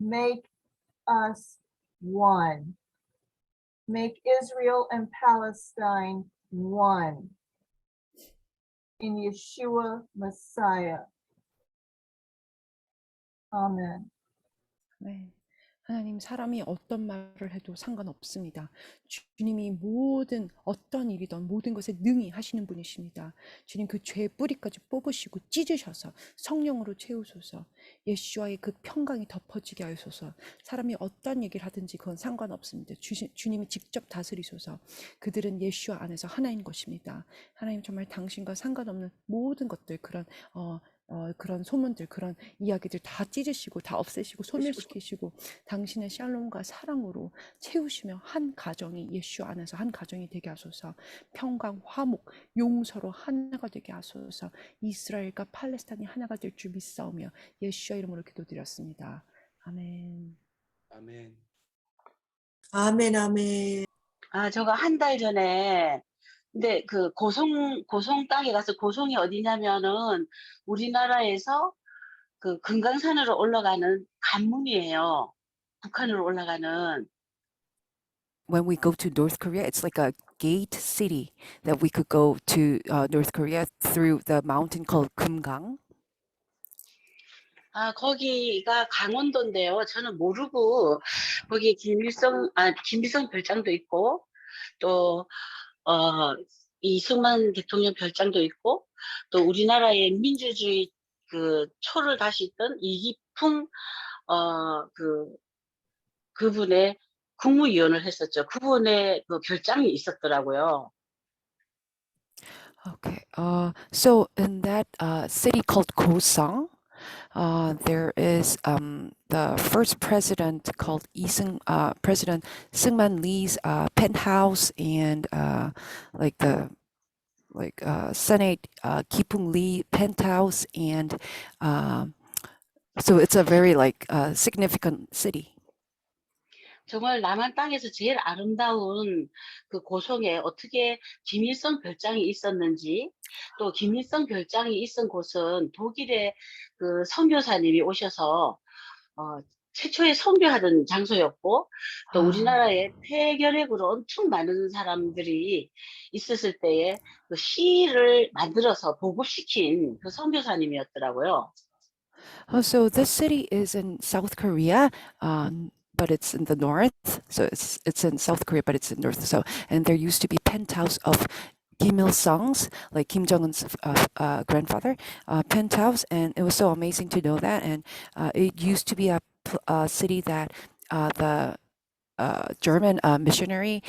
A: Make us one. Make Israel and Palestine one. In Yeshua Messiah. Amen.
B: 네. 하나님, 사람이 어떤 말을 해도 상관없습니다. 주님이 모든 어떤 일이든 모든 것에 능히 하시는 분이십니다. 주님, 그 죄의 뿌리까지 뽑으시고 찢으셔서 성령으로 채우소서. 예수와의 그 평강이 덮어지게 하소서. 사람이 어떤 얘기를 하든지 그건 상관없습니다. 주님이 직접 다스리소서. 그들은 예수와 안에서 하나인 것입니다. 하나님, 정말 당신과 상관없는 모든 것들, 그런 그런 소문들, 그런 이야기들 다 찢으시고 다 없애시고 소멸시키시고 당신의 샬롬과 사랑으로 채우시며 한 가정이 예수 안에서 한 가정이 되게 하소서. 평강, 화목, 용서로 하나가 되게 하소서. 이스라엘과 팔레스타인이 하나가 될 줄 믿사오며 예수의 이름으로 기도드렸습니다. 아멘.
G: 아멘.
C: 아멘, 아멘.
I: 저가 한 달 전에, 근데 그 고송 땅에 가서, 고송이 어디냐면은 우리나라에서 그 금강산으로 올라가는 관문이에요. 북한으로 올라가는.
J: When we go to North Korea, it's like a gate city that we could go to North Korea through the mountain called Kumgang.
I: 거기가 강원도인데요. 저는 모르고, 거기 김일성 별장도 있고, 또, 이승만 대통령 별장도 있고, 또 우리나라의 민주주의 그 초를 다시던 이기풍, 그분의 국무위원을 했었죠. 그분의 그 별장이 있었더라고요.
J: Okay. So in that city called Gosang, there is the first president called President Syngman Lee's penthouse, and Senate Kipung Lee penthouse, and so it's a very significant city.
I: 정말 남한 땅에서 제일 아름다운 그 고성에 어떻게 김일성 별장이 있었는지, 또 김일성 별장이 있은 곳은 독일의 그 선교사님이 오셔서 최초의 선교하던 장소였고, 또 우리나라에 폐결핵으로 엄청 많은 사람들이 있었을 때에 그 시를 만들어서 보급시킨 그 선교사님이었더라고요.
J: So this city is in South Korea, but it's in the north. So it's in South Korea, but it's in north. So, and there used to be penthouse of Kim Il Sung's, like Kim Jong Un's grandfather, penthouse, and it was so amazing to know that. And it used to be a city that the German missionary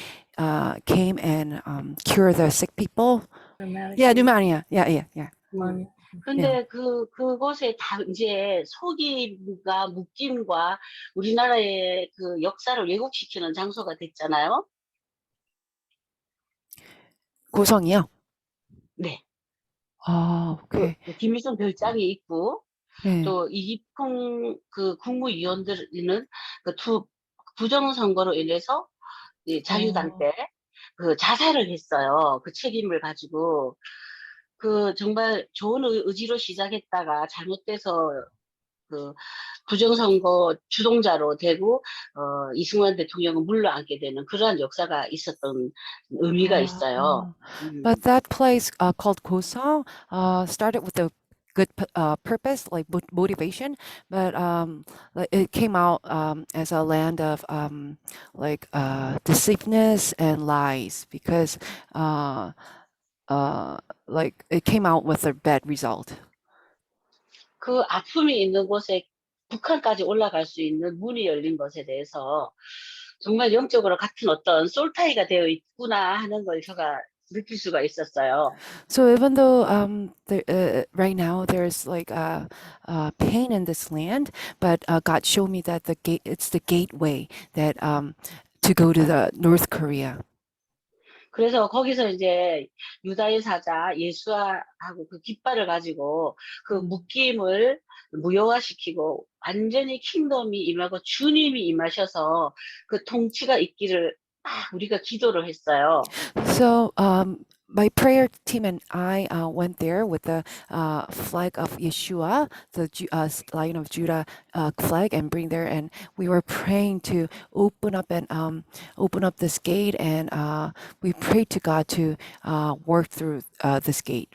J: came and cured the sick people. Yeah, pneumonia. Yeah.
I: 근데 그곳에 다 이제 속임과 묶임과 우리나라의 그 역사를 왜곡시키는 장소가 됐잖아요.
J: 고성이요?
I: 네.
J: 오케이.
I: 김일성 별장이 있고,
J: 네.
I: 또 이기풍 그 국무위원들은 그 부정선거로 인해서 자유당 때 그 자살을 했어요. 그 책임을 가지고. 그 정말 좋은 의지로 시작했다가 잘못돼서 그 부정선거 주동자로 되고 이승만 대통령은 물러앉게 되는 그러한 역사가 있었던 의미가 있어요.
J: But that place called Gosang started with a good purpose, like motivation, but it came out as a land of deceiveness and lies, because it came out with a bad result.
I: 그 아픔이 있는 곳에 북한까지 올라갈 수 있는 문이 열린 것에 대해서 정말 영적으로 같은 어떤 솔타이가 되어 있구나 하는 걸 제가 느낄 수가 있었어요.
J: So even though right now there's pain in this land, but God showed me that it's the gateway that to go to the North Korea.
I: 그래서 거기서 이제 유다의 사자 예수아하고 그 깃발을 가지고 그 묶임을 무효화시키고 완전히 킹덤이 임하고 주님이 임하셔서 그 통치가 있기를 우리가 기도를 했어요.
J: So my prayer team and I went there with the flag of Yeshua, the Lion of Judah flag, and bring there, and we were praying to open up this gate, and we prayed to God to work through this gate.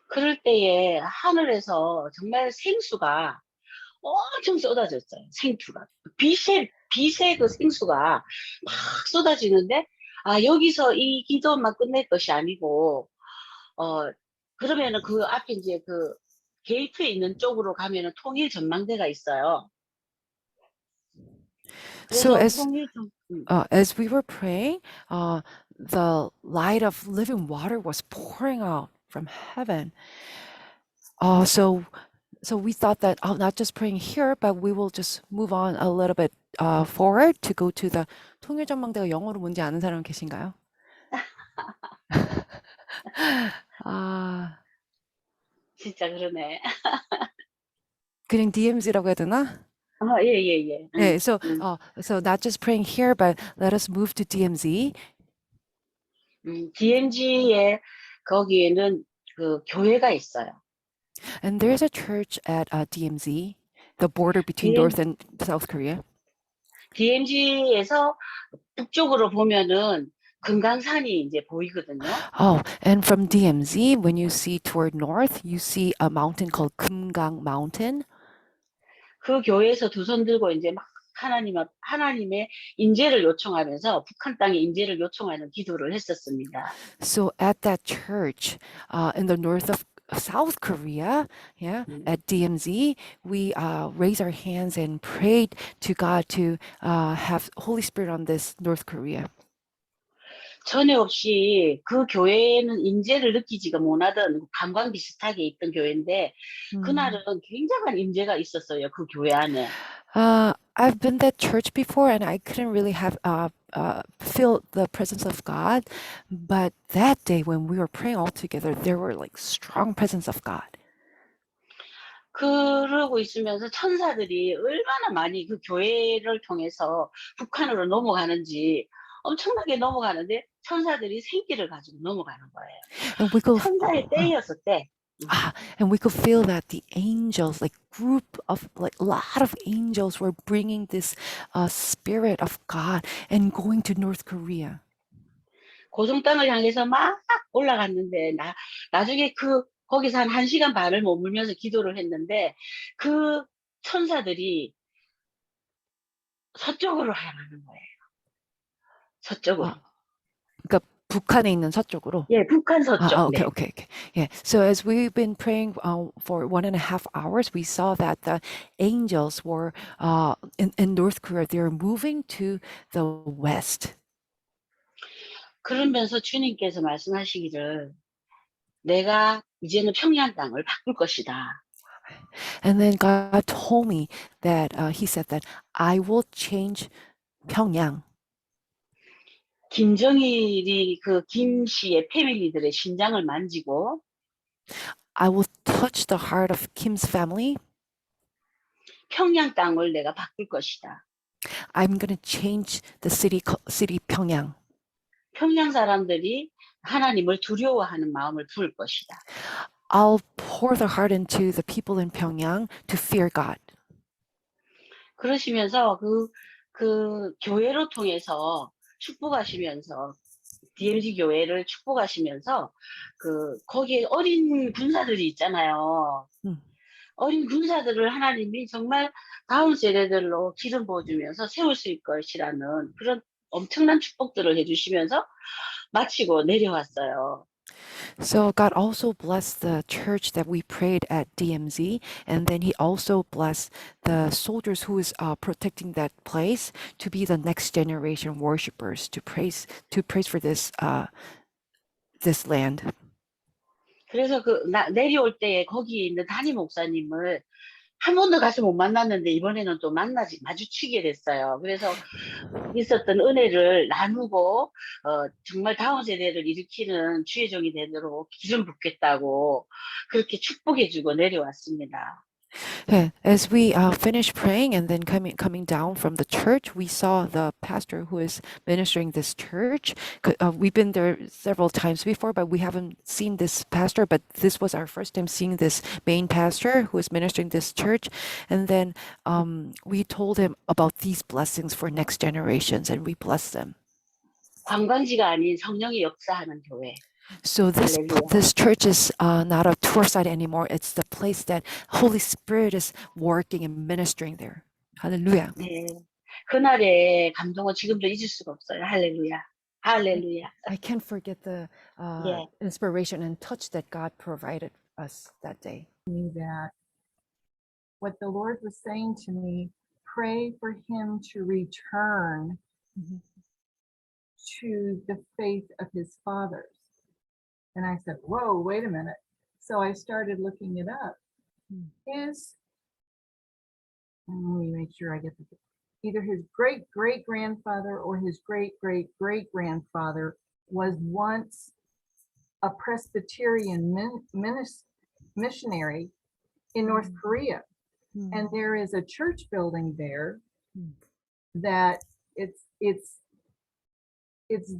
I: 그럴 때에 하늘에서 정말 생수가 엄청 쏟아졌어요. 생수가 빛의 그 생수가 막 쏟아지는데 여기서 이 기도만 끝낼 것이 아니고 그러면은 그 앞에 이제 그 게이트에 있는 쪽으로 가면은 통일 전망대가 있어요.
J: So as we were praying, the light of living water was pouring out from heaven. So we thought that not just praying here, but we will just move on a little bit forward to go to the 통일전망대가 영어로 뭔지 아는 사람 계신가요? 아,
I: 진짜 그러네.
J: 그냥 DMZ라고 해야 되나?
I: 예.
J: 네, so not just praying here, but let us move to DMZ.
I: DMZ에 거기에는 그 교회가 있어요.
J: And there's a church at DMZ, the border between
I: DM
J: North and South Korea.
I: DMZ에서 북쪽으로 보면은 금강산이 이제 보이거든요.
J: Oh, and from DMZ, when you see toward north, you see a mountain called Kumgang Mountain.
I: 그 교회에서 두 손 들고 이제 막 하나님의 인재를 요청하면서 북한 땅에 인재를 요청하는 기도를 했었습니다.
J: So at that church in the north of South Korea, at DMZ, we raised our hands and prayed to God to have Holy Spirit on this North Korea.
I: 전에 없이 그 교회는 인재를 느끼지가 못하던 관광 비슷하게 있던 교회인데 그날은 굉장한 인재가 있었어요. 그 교회 안에.
J: I've been that church before, and I couldn't really have feel the presence of God. But that day, when we were praying all together, there were like strong presence of God.
I: 그러고 있으면서 천사들이 얼마나 많이 그 교회를 통해서 북한으로 넘어가는지 엄청나게 넘어가는데 천사들이 생기를 가지고 넘어가는 거예요.
J: And we could
I: 천사의 때였을 때.
J: and we could feel that the angels, like group of like a lot of angels, were bringing this spirit of God and going to North Korea.
I: 고성 땅을 향해서 막 올라갔는데 나중에 거기서 한 1시간 반을 머물면서 기도를 했는데 그 천사들이 서쪽으로 향하는 거예요. 서쪽으로.
J: 그러니까 북한에 있는 서쪽으로.
I: 예, 북한 서쪽.
J: Okay. Yeah. So as we've been praying for 1.5 hours, we saw that the angels were in North Korea. They were moving to the west.
I: 그러면서 주님께서 말씀하시기를 내가 이제는 평양 땅을 바꿀 것이다.
J: And then God told me that He said that I will change 평양.
I: 김정일이 그 김 씨의 패밀리들의 심장을 만지고
J: I will touch the heart of Kim's family.
I: 평양 땅을 내가 바꿀 것이다.
J: I'm going to change the city 평양.
I: 평양 사람들이 하나님을 두려워하는 마음을 부을 것이다.
J: I'll pour the heart into the people in Pyongyang to fear God.
I: 그러시면서 그 교회로 통해서 축복하시면서 DMZ 교회를 축복하시면서 거기에 어린 군사들이 있잖아요. 어린 군사들을 하나님이 정말 다음 세대들로 기름 부어주면서 세우실 것이라는 그런 엄청난 축복들을 해주시면서 마치고 내려왔어요.
J: So God also blessed the church that we prayed at DMZ, and then He also blessed the soldiers who is protecting that place to be the next generation worshipers to praise for this this land.
I: 그래서 내려올 때에 거기에 있는 담임 목사님을 한 번도 가서 못 만났는데 이번에는 또 마주치게 됐어요. 그래서 있었던 은혜를 나누고 정말 다음 세대를 일으키는 주의 종이 되도록 기름 붓겠다고 그렇게 축복해주고 내려왔습니다.
J: Yeah, as we finished praying and then coming down from the church, we saw the pastor who is ministering this church. We've been there several times before, but we haven't seen this pastor. But this was our first time seeing this main pastor who is ministering this church. And then we told him about these blessings for next generations, and we blessed them.
I: 관광지가 아닌 성령의 역사하는 교회.
J: So this church is not a tour site anymore. It's the place that Holy Spirit is working and ministering there. Hallelujah.
I: 네, 그날의 감동은 지금도 잊을 수가 없어요. 할렐루야. 할렐루야.
J: I can't forget the inspiration and touch that God provided us that day.
A: That what the Lord was saying to me, pray for him to return to the faith of his fathers. And I said, whoa, wait a minute. So I started looking it up.
B: Mm.
A: Let me make sure I get either his great great grandfather or his great great great grandfather was once a Presbyterian missionary in North Korea. And there is a church building there that it's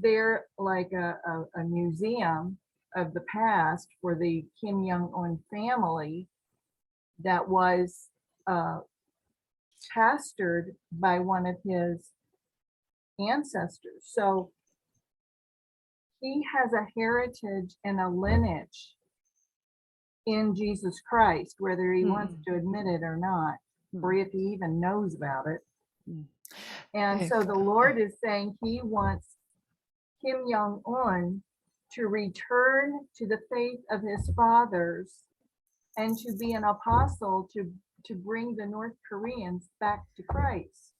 A: there like a museum of the past for the Kim Jong-un family that was pastored by one of his ancestors. So he has a heritage and a lineage in Jesus Christ, whether he wants to admit it or not, or if he even knows about it. And
B: 네,
A: so the Lord is saying he wants Kim Jong-un to return to the faith of his fathers and to be an apostle to bring the North Koreans back to Christ.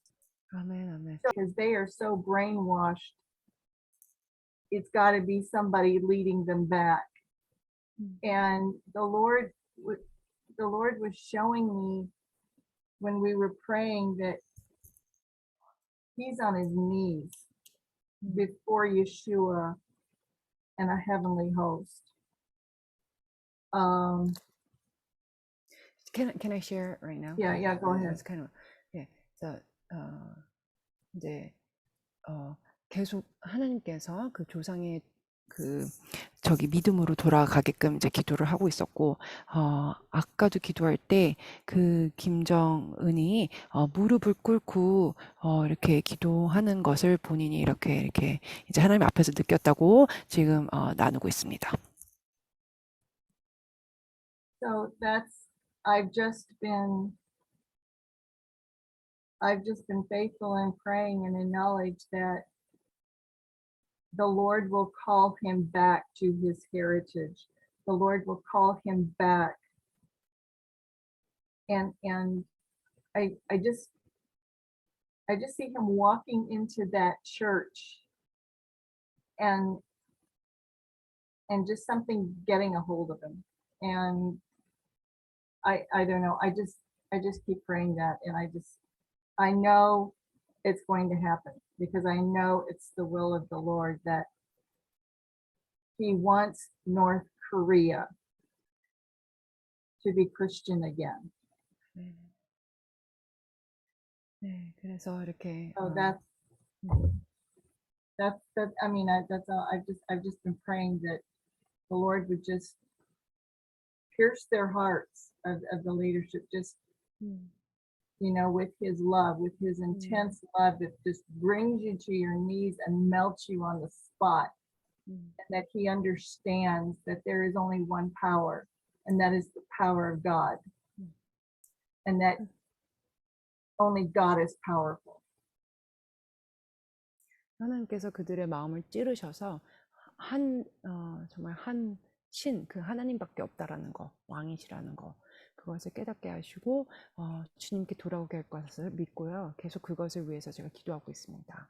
B: 아멘, 아멘.
A: Because they are so brainwashed, it's got to be somebody leading them back. And the Lord was showing me when we were praying that he's on his knees before Yeshua and a heavenly host.
B: Can I share right now?
A: Yeah, go ahead.
B: It's kind of yeah. So 이제 계속 하나님께서 그 조상의 그 저기 믿음으로 돌아가게끔 이제 기도를 하고 있었고 아까도 기도할 때 그 김정은이 무릎을 꿇고 이렇게 기도하는 것을 본인이 이렇게 이제 하나님 앞에서 느꼈다고 지금 나누고 있습니다.
A: So I've just been faithful in praying and in knowledge that the Lord will call him back to his heritage. The Lord will call him back. And I just see him walking into that church and just something getting a hold of him. And I don't know. I just keep praying that, and I know it's going to happen because I know it's the will of the Lord that he wants North Korea to be Christian again.
B: 네, 그래서 이렇게
A: So that's I mean that's all. I've just been praying that the Lord would just pierce their hearts of the leadership, just you know, with his love, with his intense love that just brings you to your knees and melts you on the spot. And that he understands that there is only one power, and that is the power of God. And that only God is powerful.
B: 하나님께서 그들의 마음을 찌르셔서 정말 한 신, 그 하나님밖에 없다라는 거, 왕이시라는 거, 그것을 깨닫게 하시고 주님께 돌아오게 할 것을 믿고요. 계속 그것을 위해서 제가 기도하고 있습니다.